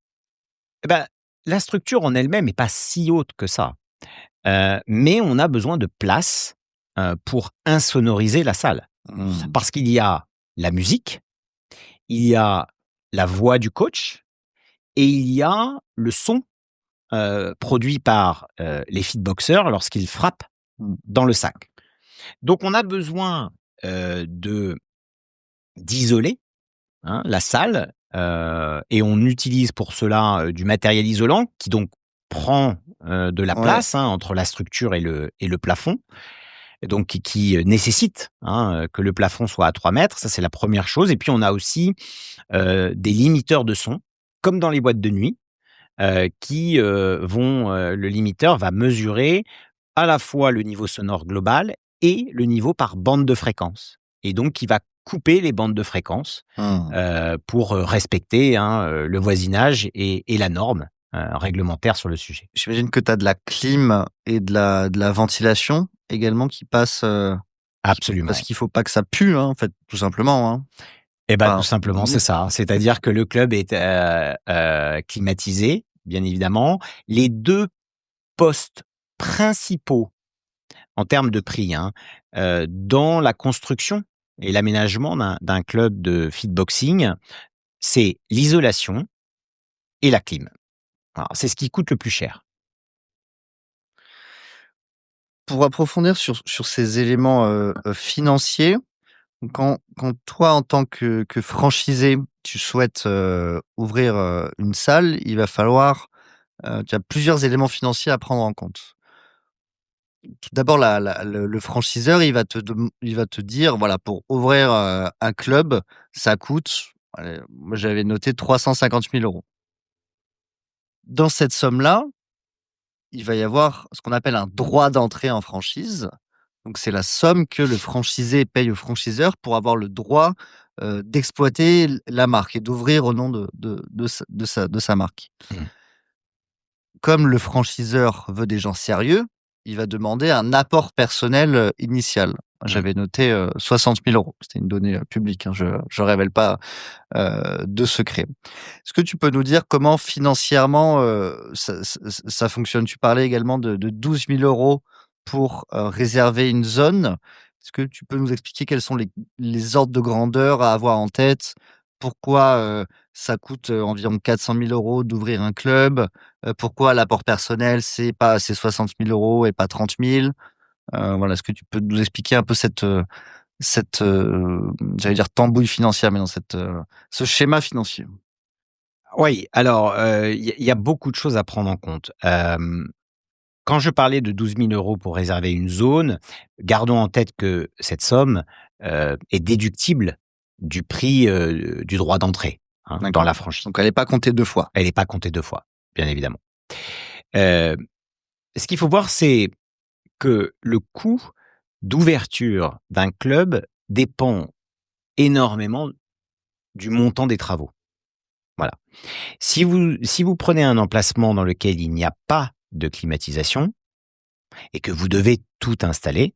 S1: Eh ben, la structure en elle-même est pas si haute que ça, mais on a besoin de place, pour insonoriser la salle.
S2: Mmh.
S1: Parce qu'il y a la musique, il y a la voix du coach et il y a le son, produit par, les feedboxers lorsqu'ils frappent
S2: Mmh.
S1: dans le sac. Donc on a besoin, de d'isoler, hein, la salle, et on utilise pour cela, du matériel isolant qui donc prend, de la
S2: Ouais.
S1: place, hein, entre la structure et le plafond, et donc qui nécessite, hein, que le plafond soit à 3 mètres. Ça, c'est la première chose et puis on a aussi, des limiteurs de son, comme dans les boîtes de nuit, le limiteur va mesurer à la fois le niveau sonore global et le niveau par bande de fréquence et donc il va couper les bandes de fréquence,
S2: Mmh.
S1: pour, respecter, hein, le voisinage et la norme, réglementaire sur le sujet.
S2: J'imagine que tu as de la clim et de la ventilation également qui passe, parce
S1: Absolument.
S2: qu'il faut pas que ça pue, hein, en fait, tout simplement, hein?
S1: Et ben tout
S2: Enfin,
S1: simplement, c'est ça. C'est-à-dire que le club est, climatisé, bien évidemment. Les 2 postes principaux en termes de prix, hein, dans la construction et l'aménagement d'un club de fitboxing, c'est l'isolation et la clim. Alors, c'est ce qui coûte le plus cher.
S2: pour approfondir sur ces éléments, financiers, quand toi, en tant que franchisé, tu souhaites, ouvrir, une salle, il va falloir, tu as plusieurs éléments financiers à prendre en compte. Tout d'abord, le franchiseur, il va te dire, voilà, pour ouvrir, un club, ça coûte, allez, moi j'avais noté 350 000 €. Dans cette somme-là, il va y avoir ce qu'on appelle un droit d'entrée en franchise. Donc c'est la somme que le franchisé paye au franchiseur pour avoir le droit, d'exploiter la marque et d'ouvrir au nom de sa marque.
S1: Mmh.
S2: Comme le franchiseur veut des gens sérieux, il va demander un apport personnel, initial. J'avais noté 60 000 €. C'était une donnée publique, hein, je révèle pas de secret. Est-ce que tu peux nous dire comment financièrement ça fonctionne? Tu parlais également de 12 000 € pour réserver une zone. Est-ce que tu peux nous expliquer quels sont les ordres de grandeur à avoir en tête? Pourquoi ça coûte environ 400 000 € d'ouvrir un club? Pourquoi l'apport personnel, c'est 60 000 € et pas 30 000? Voilà, est-ce que tu peux nous expliquer un peu j'allais dire tambouille financière, mais dans ce schéma financier?
S1: Oui, alors, il y a beaucoup de choses à prendre en compte. Quand je parlais de 12 000 € pour réserver une zone, gardons en tête que cette somme, est déductible du prix, du droit d'entrée, hein, dans
S2: D'accord.
S1: la franchise.
S2: Donc elle est pas comptée 2 fois.
S1: Elle n'est pas comptée 2 fois, bien évidemment. Heu, Ce qu'il faut voir, c'est que le coût d'ouverture d'un club dépend énormément du montant des travaux. Voilà. Si vous prenez un emplacement dans lequel il n'y a pas de climatisation et que vous devez tout installer,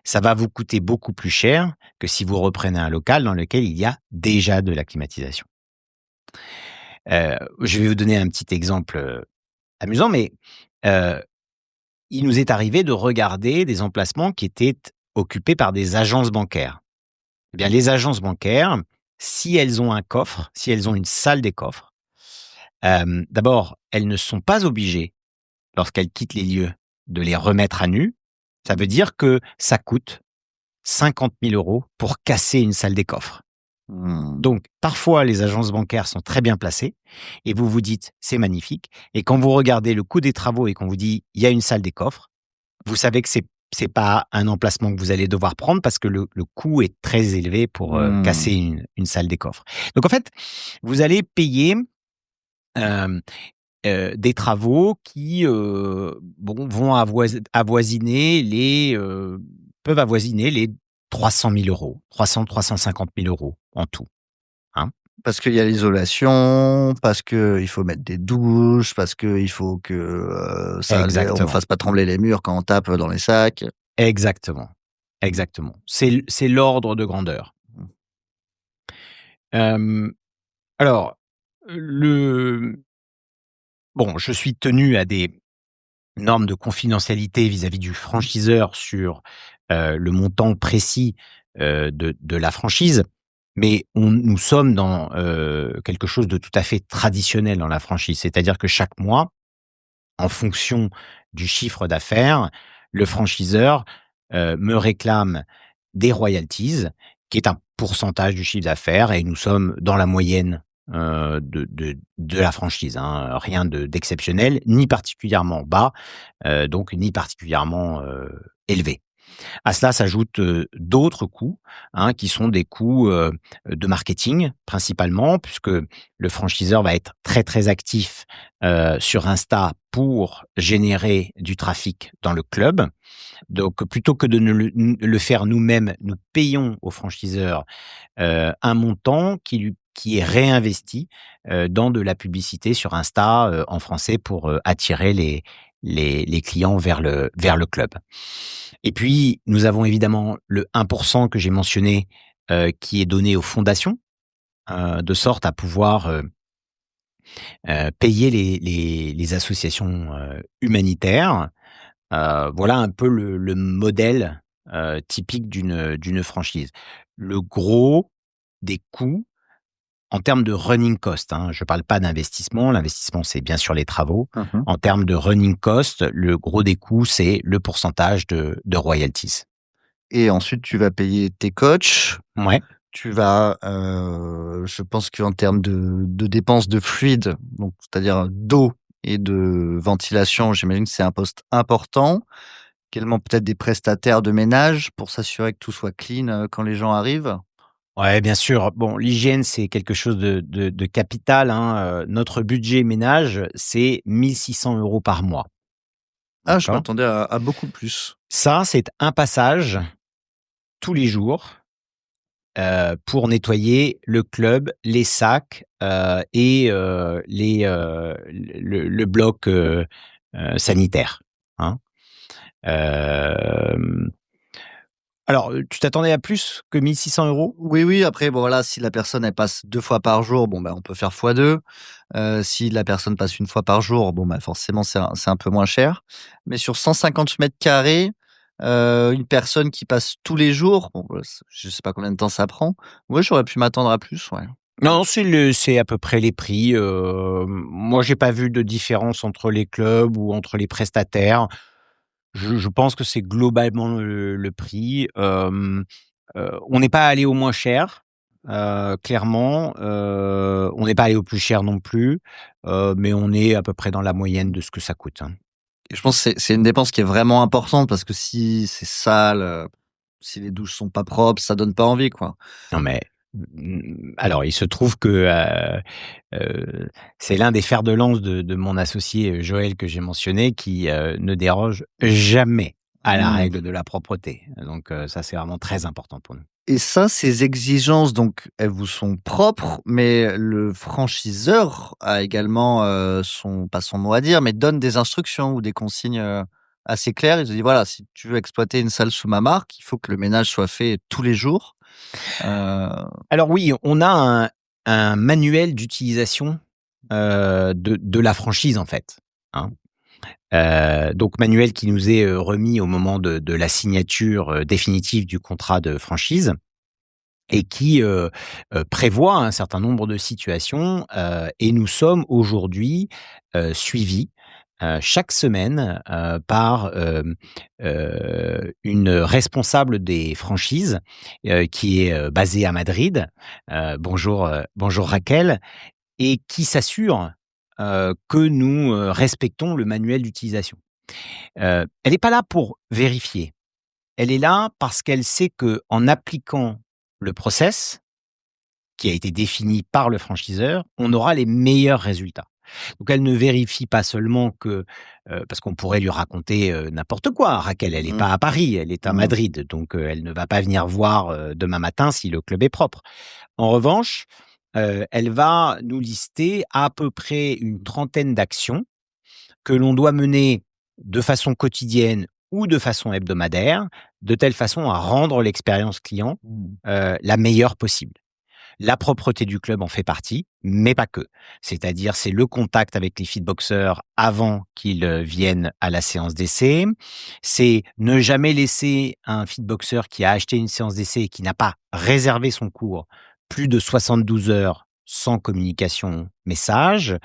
S1: ça va vous coûter beaucoup plus cher que si vous reprenez un local dans lequel il y a déjà de la climatisation. Je vais vous donner un petit exemple, amusant, mais heu, il nous est arrivé de regarder des emplacements qui étaient occupés par des agences bancaires. Eh bien, les agences bancaires, si elles ont un coffre, si elles ont une salle des coffres, d'abord, elles ne sont pas obligées, lorsqu'elles quittent les lieux, de les remettre à nu. Ça veut dire que ça coûte 50 000 € pour casser une salle des coffres.
S2: Mmh.
S1: Donc, parfois, les agences bancaires sont très bien placées et vous vous dites: «C'est magnifique», et quand vous regardez le coût des travaux et qu'on vous dit: «Il y a une salle des coffres», vous savez que c'est pas un emplacement que vous allez devoir prendre parce que le coût est très élevé pour,
S2: Mmh.
S1: casser une salle des coffres. Donc en fait, vous allez payer, hem, des travaux qui, bon, vont avoisiner peuvent avoisiner les 300 000 €, 300 000 – 350 000 € en tout, hein.
S2: Parce qu'il y a l'isolation, parce qu'il faut mettre des douches, parce qu'il faut que, on
S1: Exactement,
S2: fasse pas trembler les murs quand on tape dans les sacs.
S1: exactement, exactement. C'est l'ordre de grandeur.
S2: Mmh.
S1: Hem, alors, le bon, je suis tenu à des normes de confidentialité vis-à-vis du franchiseur sur, le montant précis, de la franchise, mais nous sommes dans, quelque chose de tout à fait traditionnel dans la franchise. C'est-à-dire que chaque mois, en fonction du chiffre d'affaires, le franchiseur, me réclame des royalties, qui est un pourcentage du chiffre d'affaires, et nous sommes dans la moyenne, de la franchise, hein. Rien d'exceptionnel, ni particulièrement bas, donc ni particulièrement, élevé. À cela s'ajoutent, d'autres coûts, hein, qui sont des coûts, de marketing principalement, puisque le franchiseur va être très, très actif, sur Insta pour générer du trafic dans le club. Donc plutôt que de ne le faire nous-mêmes, nous payons au franchiseur, un montant qui est réinvesti, dans de la publicité sur Insta, en français, pour, attirer les clients vers le club. Et puis, nous avons évidemment le 1 que j'ai mentionné, qui est donné aux fondations, de sorte à pouvoir, payer les associations, humanitaires. Voilà un peu le modèle, typique d'une franchise. Le gros des coûts en termes de running cost, hein, je ne parle pas d'investissement. L'investissement, c'est bien sûr les travaux.
S2: Mmh mh.
S1: En termes de running cost, le gros des coûts, c'est le pourcentage de royalties.
S2: Et ensuite tu vas payer tes coachs.
S1: Ouais,
S2: Tu vas, je pense qu'en termes de dépenses de fluides, donc c'est-à-dire d'eau et de ventilation, j'imagine que c'est un poste important. Également peut-être des prestataires de ménage pour s'assurer que tout soit clean, quand les gens arrivent?
S1: ouais, bien sûr. Bon, l'hygiène, c'est quelque chose de capital, hein. Notre budget ménage, c'est 1 600 € par mois.
S2: Ah, je
S1: D'accord?
S2: m'attendais à beaucoup plus.
S1: Ça, c'est un passage tous les jours, pour nettoyer le club, les sacs, et le bloc, sanitaire, hein. Hem Alors, tu t'attendais à plus que 1 600 €?
S2: Oui, oui, après, bon, voilà, si la personne, elle passe 2 fois par jour, bon, bah, on peut faire fois 2. Si la personne passe 1 fois par jour, bon, bah, forcément, c'est un peu moins cher. Mais sur 150 m², une personne qui passe tous les jours, bon, bah, je sais pas combien de temps ça prend. Ouais, j'aurais pu m'attendre à plus, ouais.
S1: Non, c'est à peu près les prix, moi, j'ai pas vu de différence entre les clubs ou entre les prestataires. Je pense que c'est globalement le prix. On n'est pas allé au moins cher, clairement, on n'est pas allé au plus cher non plus, mais on est à peu près dans la moyenne de ce que ça coûte, hein.
S2: Et je pense que c'est une dépense qui est vraiment importante parce que si c'est sale, si les douches sont pas propres, ça donne pas envie, quoi.
S1: Non mais, alors il se trouve que, c'est l'un des fers de lance de mon associé, Joël que j'ai mentionné qui, ne déroge jamais à la
S2: Mmh.
S1: règle de la propreté. Donc, ça c'est vraiment très important pour nous.
S2: Et ça, ces exigences, donc, elles vous sont propres, mais le franchiseur a également, son pas son mot à dire, mais donne des instructions ou des consignes, assez claires. Il te dit: «Voilà, si tu veux exploiter une salle sous ma marque, il faut que le ménage soit fait tous les jours». Heu,
S1: Alors oui, on a un manuel d'utilisation, de la franchise en fait, hein. Donc manuel qui nous est, remis au moment de la signature, définitive du contrat de franchise et qui, prévoit un certain nombre de situations, et nous sommes aujourd'hui, suivis, chaque semaine, par, une responsable des franchises, qui est, basée à Madrid. Bonjour Raquel, et qui s'assure, que nous, respectons le manuel d'utilisation. Elle n'est pas là pour vérifier. Elle est là parce qu'elle sait qu'en appliquant le process, qui a été défini par le franchiseur, on aura les meilleurs résultats. Donc elle ne vérifie pas seulement que, parce qu'on pourrait lui raconter, n'importe quoi. Raquel, elle est
S2: mmh,
S1: pas à Paris, elle est à
S2: mmh.
S1: Madrid, donc elle ne va pas venir voir, demain matin si le club est propre. En revanche, elle va nous lister à peu près une trentaine d'actions que l'on doit mener de façon quotidienne ou de façon hebdomadaire, de telle façon à rendre l'expérience client,
S2: Mmh.
S1: la meilleure possible. La propreté du club en fait partie, mais pas que. C'est-à-dire, c'est le contact avec les feedboxers avant qu'ils, viennent à la séance d'essai. C'est ne jamais laisser un feedboxer qui a acheté une séance d'essai et qui n'a pas réservé son cours plus de 72 heures sans communication message.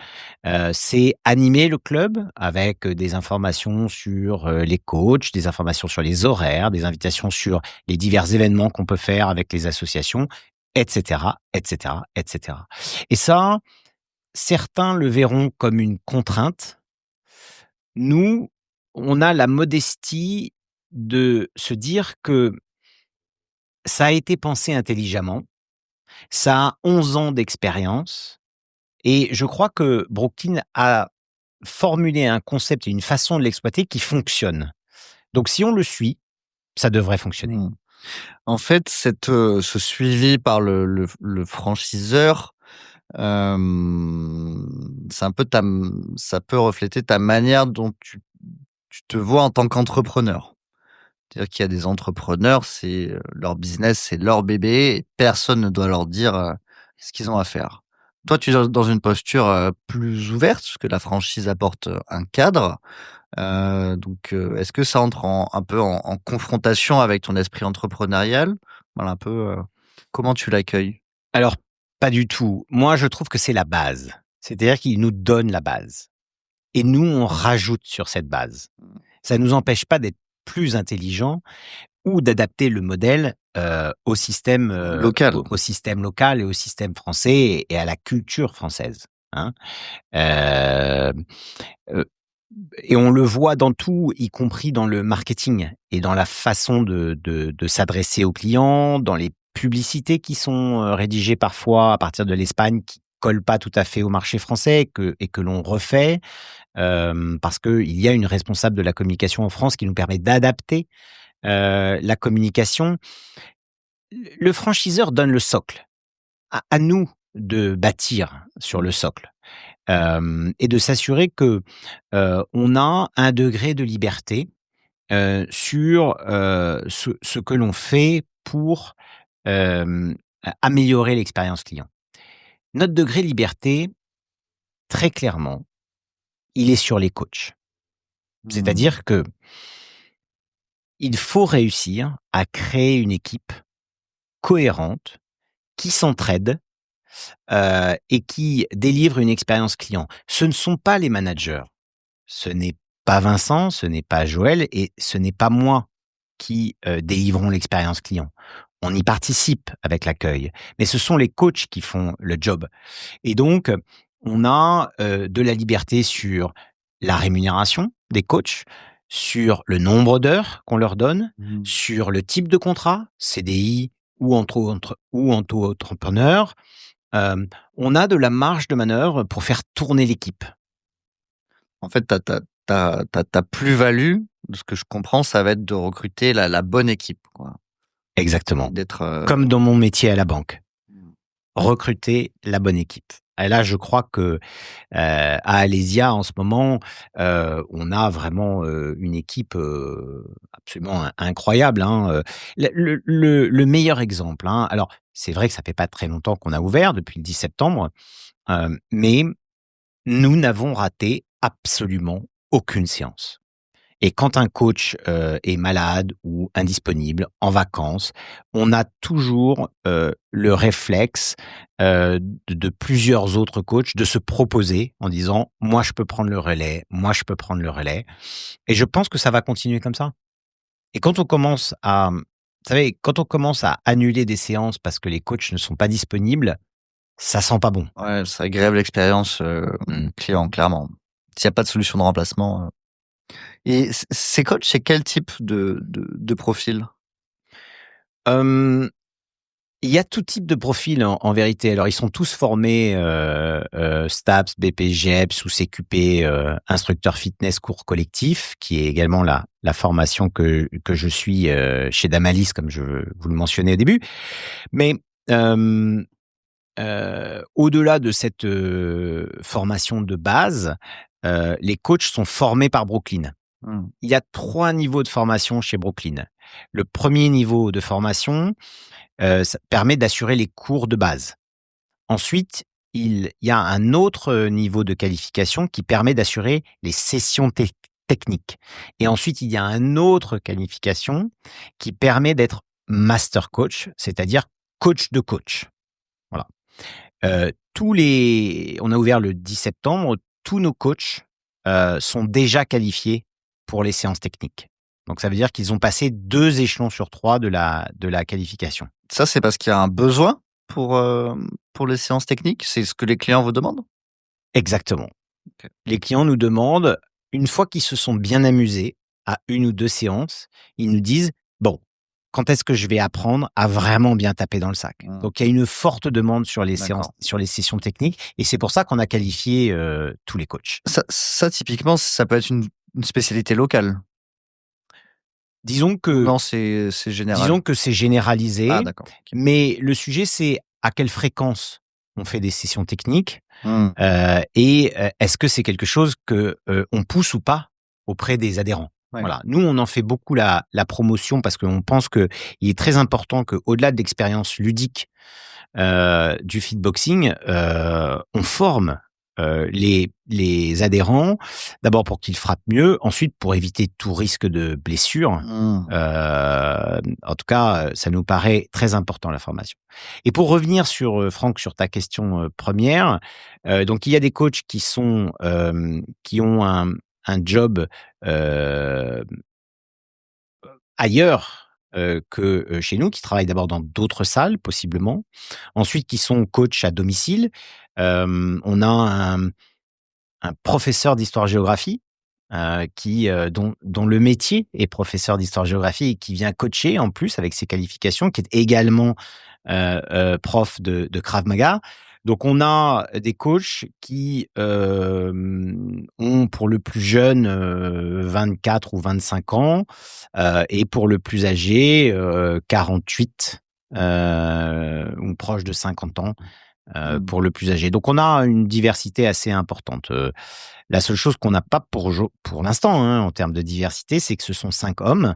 S1: C'est animer le club avec, des informations sur, les coachs, des informations sur les horaires, des invitations sur les divers événements qu'on peut faire avec les associations, et cetera, et cetera, et cetera. Et ça, certains le verront comme une contrainte. Nous, on a la modestie de se dire que ça a été pensé intelligemment, ça a 11 ans d'expérience, et je crois que Brooklyn a formulé un concept et une façon de l'exploiter qui fonctionne. Donc si on le suit, ça devrait fonctionner.
S2: Mmh. En fait, ce suivi par le franchiseur, c'est un peu ça peut refléter ta manière dont tu te vois en tant qu'entrepreneur. C'est-à-dire qu'il y a des entrepreneurs, c'est, leur business, c'est leur bébé et personne ne doit leur dire, ce qu'ils ont à faire. Toi, tu es dans une posture, plus ouverte, parce que la franchise apporte, un cadre. Donc, est-ce que ça entre un peu en confrontation avec ton esprit entrepreneurial? Voilà un peu, comment tu l'accueilles?
S1: Alors, pas du tout. Moi, je trouve que c'est la base. C'est-à-dire qu'il nous donne la base et nous, on rajoute sur cette base. Ça ne nous empêche pas d'être plus intelligents ou d'adapter le modèle,
S2: Local.
S1: au système local et au système français et à la culture française, hein. Hem, heu et on le voit dans tout, y compris dans le marketing et dans la façon de s'adresser aux clients, dans les publicités qui sont, rédigées parfois à partir de l'Espagne, qui collent pas tout à fait au marché français et que l'on refait, parce qu'il y a une responsable de la communication en France qui nous permet d'adapter, la communication. Le franchiseur donne le socle. À nous de bâtir sur le socle, et de s'assurer que, on a un degré de liberté, sur, ce que l'on fait pour, améliorer l'expérience client. Notre degré liberté, très clairement, il est sur les coachs.
S2: Mmh.
S1: C'est-à-dire que il faut réussir à créer une équipe cohérente, qui s'entraide, et qui délivre une expérience client. Ce ne sont pas les managers, ce n'est pas Vincent, ce n'est pas Joël et ce n'est pas moi qui, délivrons l'expérience client. On y participe avec l'accueil, mais ce sont les coachs qui font le job et donc on a, de la liberté sur la rémunération des coachs, sur le nombre d'heures qu'on leur donne,
S2: Mmh.
S1: sur le type de contrat, CDI ou auto-entrepreneur. On a de la marge de manœuvre pour faire tourner l'équipe.
S2: En fait, ta plus-value, de ce que je comprends, ça va être de recruter la bonne équipe, quoi. Et
S1: Exactement.
S2: d'être,
S1: Comme dans mon métier à la banque.
S2: mmh.
S1: Recruter la bonne équipe. Et là, je crois que, à Alésia, en ce moment, on a vraiment, une équipe, absolument incroyable, hein, le meilleur exemple, hein, alors c'est vrai que ça fait pas très longtemps qu'on a ouvert, depuis le 10 septembre, mais nous n'avons raté absolument aucune séance. Et quand un coach, est malade ou indisponible, en vacances, on a toujours, le réflexe, de plusieurs autres coachs de se proposer en disant: «Moi, je peux prendre le relais, moi, je peux prendre le relais» et je pense que ça va continuer comme ça. Et quand on commence à, vous savez, quand on commence à annuler des séances parce que les coachs ne sont pas disponibles, ça sent pas bon.
S2: Ouais, ça grève l'expérience,
S1: Mmh.
S2: client, clairement. S'il y a pas de solution de remplacement, et ces coachs, c'est quel type de profil?
S1: Hem Il y a tout type de profil en vérité. Alors ils sont tous formés, STAPS, BP, GEPS ou CQP, instructeur fitness cours collectif, qui est également la formation que je suis, chez Damalis comme je vous le mentionnais au début. Mais, hem, au-delà de cette, formation de base, les coachs sont formés par Brooklyn.
S2: Mmh.
S1: Il y a 3 niveaux de formation chez Brooklyn. Le premier niveau de formation, ça permet d'assurer les cours de base. Ensuite, il y a un autre, niveau de qualification qui permet d'assurer les sessions techniques et ensuite il y a un autre qualification qui permet d'être master coach, c'est-à-dire coach de coach. Voilà. Tous les On a ouvert le 10 septembre, tous nos coachs, sont déjà qualifiés pour les séances techniques. Donc ça veut dire qu'ils ont passé 2 échelons sur 3 de la qualification.
S2: Ça, c'est parce qu'il y a un besoin pour les séances techniques? C'est ce que les clients vous demandent?
S1: Exactement.
S2: OK.
S1: Les clients nous demandent, une fois qu'ils se sont bien amusés à 1 ou 2 séances, ils nous disent: «Bon, quand est-ce que je vais apprendre à vraiment bien taper dans le sac?»
S2: Mmh.
S1: Donc il y a une forte demande
S2: D'accord.
S1: sur les sessions techniques et c'est pour ça qu'on a qualifié, tous les coachs.
S2: Ça typiquement, ça peut être une spécialité locale?
S1: Disons
S2: Ou
S1: que
S2: non, c'est général?
S1: disons que c'est
S2: Ah
S1: généralisé,
S2: d'accord, OK.
S1: mais le sujet, c'est à quelle fréquence on fait des sessions techniques,
S2: Mmh.
S1: est-ce que c'est quelque chose que, on pousse ou pas auprès des adhérents?
S2: Ouais.
S1: Voilà. Nous, on en fait beaucoup la promotion parce qu'on pense qu'il est très important qu'au-delà de l'expérience ludique, du fitboxing, on forme, les adhérents, d'abord pour qu'ils frappent mieux, ensuite pour éviter tout risque de blessure.
S2: Mmh.
S1: En tout cas, ça nous paraît très important la formation. Et pour revenir sur, Franck, sur ta question, 1re, donc il y a des coachs qui ont un job, hem, ailleurs, que, chez nous, qui travaillent d'abord dans d'autres salles possiblement. Ensuite qui sont coachs à domicile. On a un professeur d'histoire-géographie, dont le métier est professeur d'histoire-géographie et qui vient coacher en plus avec ses qualifications, qui est également, prof de Krav Maga. Donc on a des coachs qui, ont pour le plus jeune, 24 ou 25 ans, et pour le plus âgé, 48, ou proche de 50 ans.
S2: Mmh.
S1: pour le plus âgé. Donc on a une diversité assez importante. La seule chose qu'on n'a pas pour l'instant, hein, en termes de diversité, c'est que ce sont 5 hommes,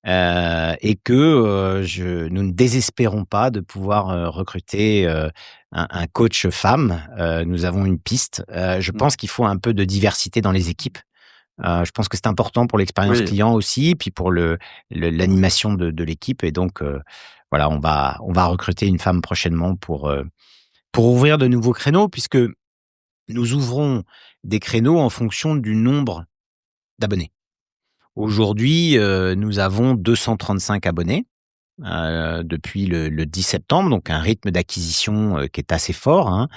S1: et que, nous ne désespérons pas de pouvoir, recruter, un coach femme. Nous avons une piste. Je
S2: Mmh.
S1: pense qu'il faut un peu de diversité dans les équipes. Je pense que c'est important pour l'expérience
S2: Oui.
S1: client aussi, puis pour l'animation de l'équipe et donc, voilà, on va recruter une femme prochainement pour ouvrir de nouveaux créneaux puisque nous ouvrons des créneaux en fonction du nombre d'abonnés. Aujourd'hui, nous avons 235 abonnés, depuis le 10 septembre, donc un rythme d'acquisition, qui est assez fort, hein.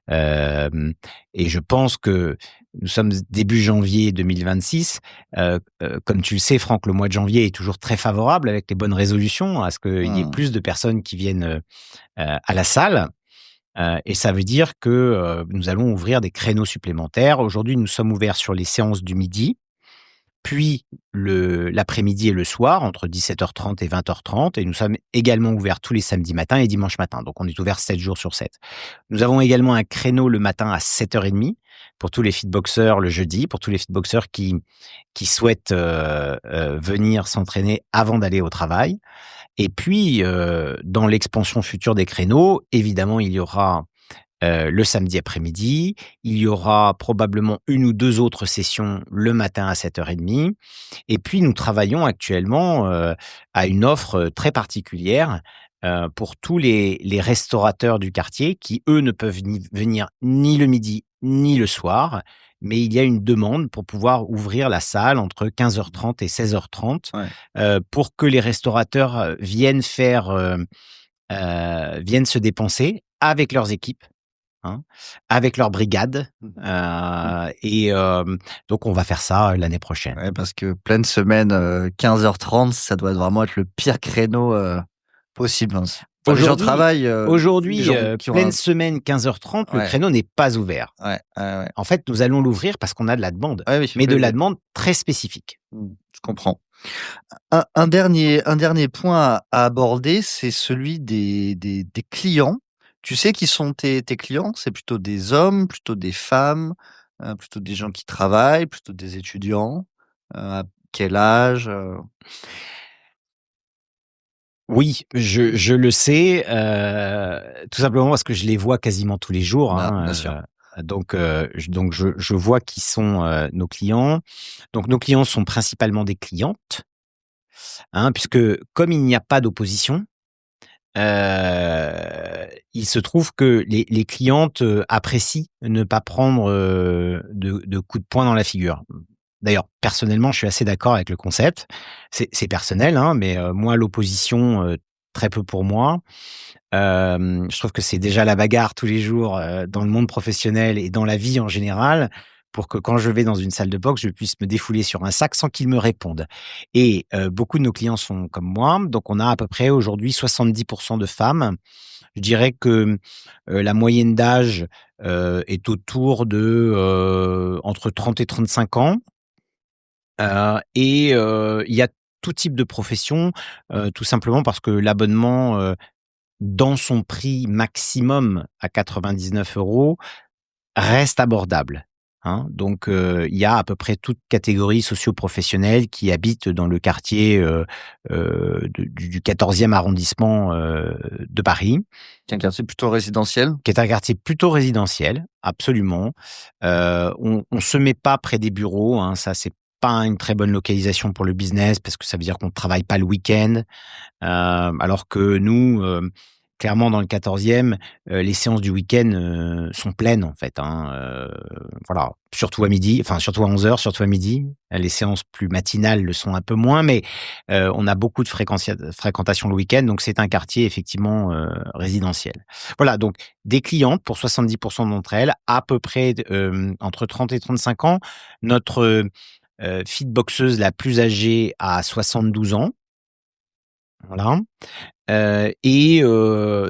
S1: Hem Et je pense que nous sommes début janvier 2026. Comme tu le sais, Franck, le mois de janvier est toujours très favorable avec les bonnes résolutions à ce qu'il y ait
S2: Mmh.
S1: plus de personnes qui viennent, à la salle. Et ça veut dire que, nous allons ouvrir des créneaux supplémentaires. Aujourd'hui, nous sommes ouverts sur les séances du midi, puis l'après-midi et le soir entre 17h30 et 20h30 et nous sommes également ouverts tous les samedis matins et dimanches matins. Donc on est ouvert 7 jours sur 7. Nous avons également un créneau le matin à 7h30 pour tous les fitboxeurs le jeudi, pour tous les fitboxeurs qui souhaitent, venir s'entraîner avant d'aller au travail. Et puis, dans l'expansion future des créneaux, évidemment, il y aura, le samedi après-midi, il y aura probablement une ou 2 autres sessions le matin à 7h30. Et puis nous travaillons actuellement, à une offre, très particulière, pour tous les restaurateurs du quartier qui, eux, ne peuvent ni venir ni le midi ni le soir. Mais il y a une demande pour pouvoir ouvrir la salle entre 15h30 et 16h30,
S2: Ouais.
S1: pour que les restaurateurs, viennent se dépenser avec leurs équipes, hein, avec leur brigade,
S2: Mmh. Mmh.
S1: et donc on va faire ça, l'année prochaine.
S2: Ouais, parce que pleine semaine, 15h30, ça doit vraiment être le pire créneau, possible, hein. Enfin, les gens
S1: Aujourd'hui
S2: travaillent, les
S1: aujourd'hui,
S2: gens qui ont
S1: pleine
S2: un
S1: semaine 15h30, le
S2: ouais,
S1: créneau n'est pas ouvert.
S2: ouais, ouais, ouais.
S1: En fait, nous allons l'ouvrir parce qu'on a de la demande,
S2: Ouais, oui,
S1: mais de
S2: oui,
S1: la
S2: oui.
S1: demande très spécifique.
S2: Mmh, je comprends. Un dernier point à aborder, c'est celui des clients. Tu sais qui sont tes clients? C'est plutôt des hommes, plutôt des femmes, plutôt des gens qui travaillent, plutôt des étudiants? À quel âge,
S1: Oui, je le sais, tout simplement parce que je les vois quasiment tous les jours,
S2: Ah, bien
S1: hein,
S2: sûr.
S1: donc je vois qui sont, nos clients. Donc nos clients sont principalement des clientes, hein, puisque comme il n'y a pas d'opposition, il se trouve que les clientes, apprécient ne pas prendre, de coups de poing dans la figure. D'ailleurs, personnellement, je suis assez d'accord avec le concept. C'est personnel, hein, mais moi, l'opposition, très peu pour moi. Je trouve que c'est déjà la bagarre tous les jours, dans le monde professionnel et dans la vie en général, pour que quand je vais dans une salle de boxe, je puisse me défouler sur un sac sans qu'ils me répondent. Et beaucoup de nos clients sont comme moi, donc on a à peu près aujourd'hui 70 de femmes. Je dirais que, la moyenne d'âge, est autour de, entre 30 et 35 ans. Et il y a tout type de profession, tout simplement parce que l'abonnement, dans son prix maximum à 99 € reste abordable, hein. Donc il y a à peu près toute catégorie socio-professionnelle qui habite dans le quartier, du 14e arrondissement, de Paris,
S2: C'est un quartier plutôt résidentiel?
S1: qui est un quartier plutôt résidentiel, absolument. On se met pas près des bureaux, hein, ça c'est pas une très bonne localisation pour le business parce que ça veut dire qu'on ne travaille pas le week-end. Alors que nous, clairement dans le 14e, les séances du week-end, sont pleines en fait, hein, voilà. Surtout à midi, enfin surtout à 11h, surtout à midi. Les séances plus matinales le sont un peu moins, mais on a beaucoup de fréquentation le week-end, donc c'est un quartier effectivement, résidentiel. Voilà, donc des clientes pour 70 d'entre elles, à peu près entre 30 et 35 ans. Notre, fitboxeuse la plus âgée a 72 ans, voilà. Et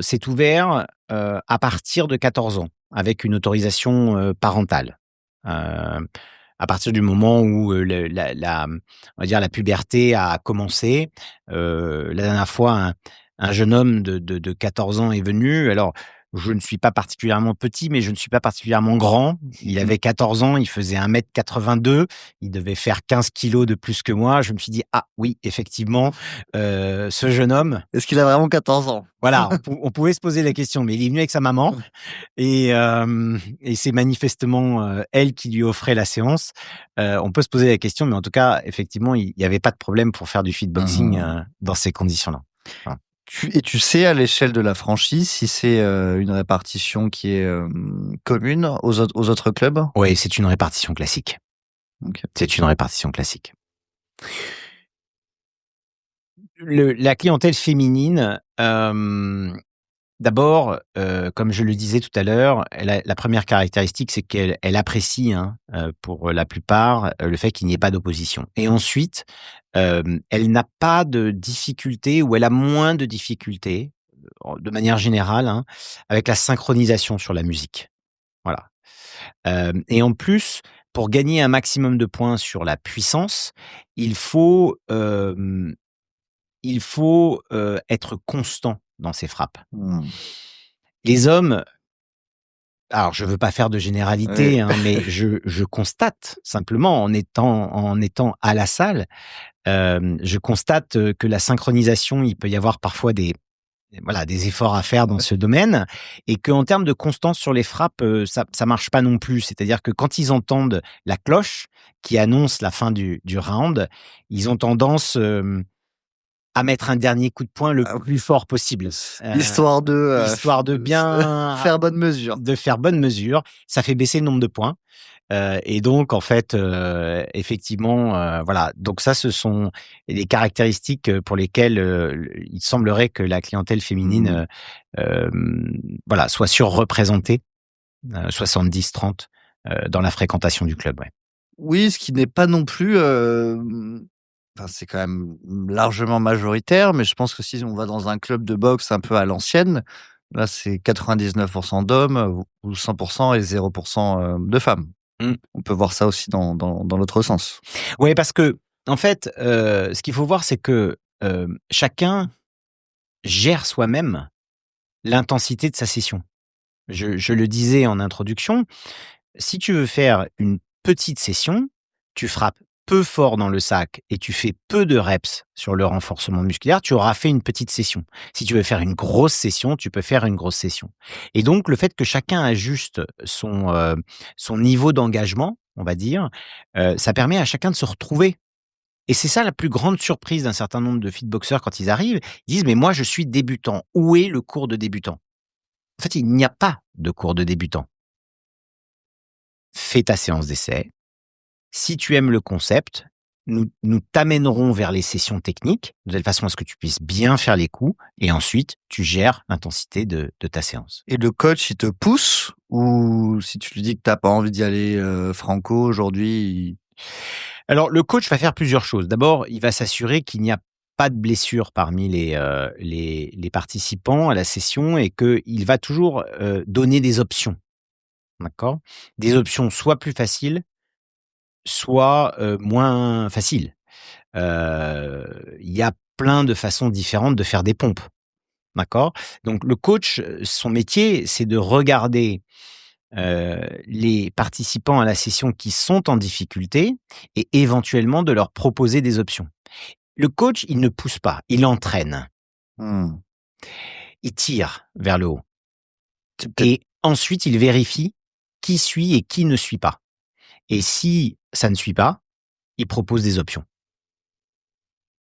S1: c'est ouvert, à partir de 14 ans, avec une autorisation, parentale. À partir du moment où, le la on va dire la puberté a commencé, la dernière fois un jeune homme de 14 ans est venu. Alors Je ne suis pas particulièrement petit, mais je ne suis pas particulièrement grand. Il avait 14 ans, il faisait 1,82 m, il devait faire 15 kilos de plus que moi. Je me suis dit: «Ah oui, effectivement, ce jeune homme».
S2: Est-ce qu'il a vraiment 14 ans?
S1: Voilà, on pouvait se poser la question, mais il est venu avec sa maman et c'est manifestement, elle qui lui offrait la séance. On peut se poser la question, mais en tout cas, effectivement, il y avait pas de problème pour faire du fitboxing,
S2: Mmh.
S1: dans ces conditions-là. Voilà.
S2: Tu sais à l'échelle de la franchise si c'est, une répartition qui est, commune aux autres clubs?
S1: Ouais, c'est une répartition classique.
S2: OK.
S1: C'est une répartition classique. La clientèle féminine, d'abord, comme je le disais tout à l'heure, la première caractéristique, c'est qu'elle apprécie, hein, pour la plupart, le fait qu'il n'y ait pas d'opposition et ensuite, elle n'a pas de difficulté ou elle a moins de difficultés, de manière générale, hein, avec la synchronisation sur la musique. Voilà. Et en plus, pour gagner un maximum de points sur la puissance, il faut, être constant dans ses frappes.
S2: Mmh.
S1: Les hommes, alors je veux pas faire de
S2: Ouais.
S1: généralité, hein, mais je constate simplement en étant à la salle, je constate, que la synchronisation, il peut y avoir parfois des efforts à faire dans ce domaine et qu'en termes de constance sur les frappes, ça marche pas non plus. C'est-à-dire que quand ils entendent la cloche qui annonce la fin du round, ils ont tendance, à mettre un dernier coup de poing le
S2: Ah oui.
S1: plus fort possible,
S2: Histoire de,
S1: histoire de bien
S2: faire bonne mesure.
S1: de faire bonne mesure. Ça fait baisser le nombre de points, et donc en fait, effectivement, voilà. Donc ça, ce sont les caractéristiques, pour lesquelles, il semblerait que la clientèle
S2: Mmh.
S1: féminine, voilà, soit surreprésentée, 70-30, dans la fréquentation du club, ouais.
S2: Oui, ce qui n'est pas non plus, enfin, c'est quand même largement majoritaire, mais je pense que si on va dans un club de boxe un peu à l'ancienne, là, c'est 99 d'hommes, ou 100 et 0 de femmes.
S1: Mmh.
S2: On peut voir ça aussi dans l'autre sens.
S1: Ouais, parce qu'en fait, ce qu'il faut voir, c'est que, chacun gère soi-même l'intensité de sa session. Je le disais en introduction, si tu veux faire une petite session, tu frappes peu fort dans le sac et tu fais peu de reps sur le renforcement musculaire, tu auras fait une petite session. Si tu veux faire une grosse session, tu peux faire une grosse session. Et donc le fait que chacun ajuste son niveau d'engagement, on va dire, ça permet à chacun de se retrouver. Et c'est ça la plus grande surprise d'un certain nombre de fitboxeurs quand ils arrivent. Ils disent: «Mais moi je suis débutant, où est le cours de débutant?» En fait, il n'y a pas de cours de débutant. Fais ta séance d'essai. Si tu aimes le concept, nous t'amènerons vers les sessions techniques, de telle façon à ce que tu puisses bien faire les coups et ensuite tu gères l'intensité de ta séance.
S2: Et le coach, il te pousse ou si tu lui dis que tu as pas envie d'y aller, franco aujourd'hui, il
S1: Alors le coach va faire plusieurs choses. D'abord, il va s'assurer qu'il n'y a pas de blessure parmi les participants à la session et qu'il va toujours, donner des options, d'accord? Des options soit plus faciles, soit, moins faciles. Il y a plein de façons différentes de faire des pompes, d'accord? Donc le coach, son métier, c'est de regarder, les participants à la session qui sont en difficulté et éventuellement de leur proposer des options. Le coach, il ne pousse pas, il entraîne,
S2: mmh,
S1: il tire vers le haut
S2: c'est peut-être
S1: et ensuite il vérifie qui suit et qui ne suit pas et si ça ne suit pas, il propose des options.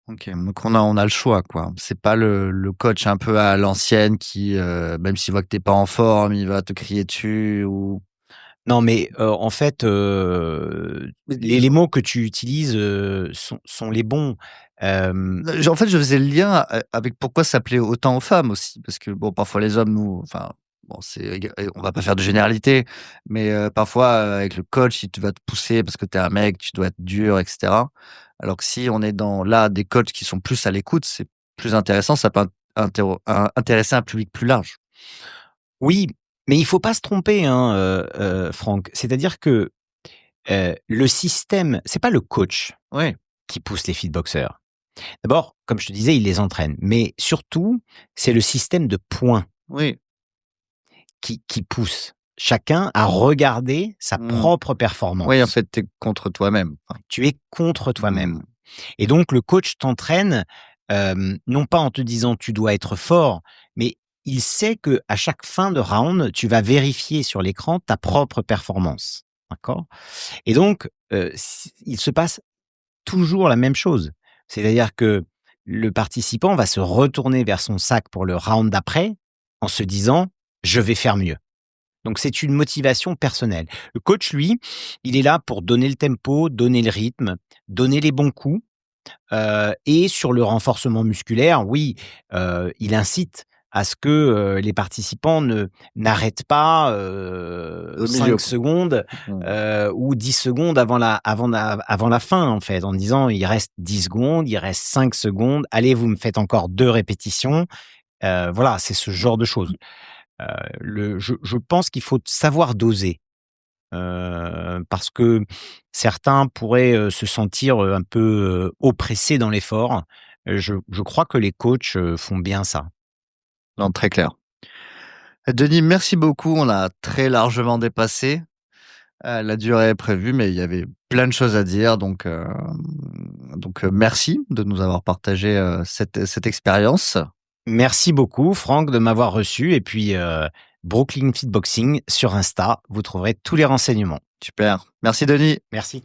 S2: OK, donc on a le choix, quoi. C'est pas le coach un peu à l'ancienne qui, même s'il voit que tu es pas en forme, il va te crier dessus ou
S1: Non, mais, en fait, les mots que tu utilises, sont les bons. Hem,
S2: En fait, je faisais le lien avec pourquoi ça plaît autant aux femmes aussi. Parce que bon, parfois les hommes nous enfin, bon, on va pas faire de généralité, mais parfois, avec le coach, il te va te pousser parce que tu es un mec, tu dois être dur et cetera. Alors que si on est dans là, des coachs qui sont plus à l'écoute, c'est plus intéressant, ça peut intéresser un public plus large.
S1: oui, mais il faut pas se tromper, hein, Franck. C'est-à-dire que, le système c'est pas le coach
S2: Oui,
S1: qui pousse les fitboxeurs. D'abord, comme je te disais, il les entraîne, mais surtout, c'est le système de points.
S2: oui.
S1: qui pousse chacun à regarder sa propre performance.
S2: Oui, en fait, tu es contre toi-même.
S1: Tu es contre toi-même. Et donc, le coach t'entraîne, non pas en te disant tu dois être fort, mais il sait que à chaque fin de round, tu vas vérifier sur l'écran ta propre performance. D'accord ? Et donc, il se passe toujours la même chose. C'est-à-dire que le participant va se retourner vers son sac pour le round d'après en se disant « je vais faire mieux ». Donc, c'est une motivation personnelle. Le coach, lui, il est là pour donner le tempo, donner le rythme, donner les bons coups. Et sur le renforcement musculaire, oui, il incite à ce que les participants n'arrêtent pas 5 secondes ou 10 secondes avant la fin, en fait, en disant il reste 10 secondes, il reste 5 secondes, allez, vous me faites encore 2 répétitions. Voilà, c'est ce genre de choses. Je pense qu'il faut savoir doser. Parce que certains pourraient se sentir un peu oppressés dans l'effort. Je crois que les coachs font bien ça.
S2: Non, très clair. Denis, merci beaucoup. On a très largement dépassé la durée prévue, mais il y avait plein de choses à dire. Donc merci de nous avoir partagé cette expérience.
S1: Merci beaucoup, Franck, de m'avoir reçu. Et puis, Brooklyn Fitboxing sur Insta, vous trouverez tous les renseignements.
S2: Super. Merci, Denis.
S1: Merci.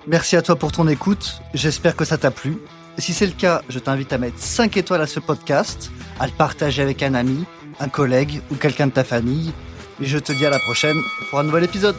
S2: Merci à toi pour ton écoute. J'espère que ça t'a plu. Si c'est le cas, je t'invite à mettre 5 étoiles à ce podcast, à le partager avec un ami, un collègue ou quelqu'un de ta famille. Et je te dis à la prochaine pour un nouvel épisode.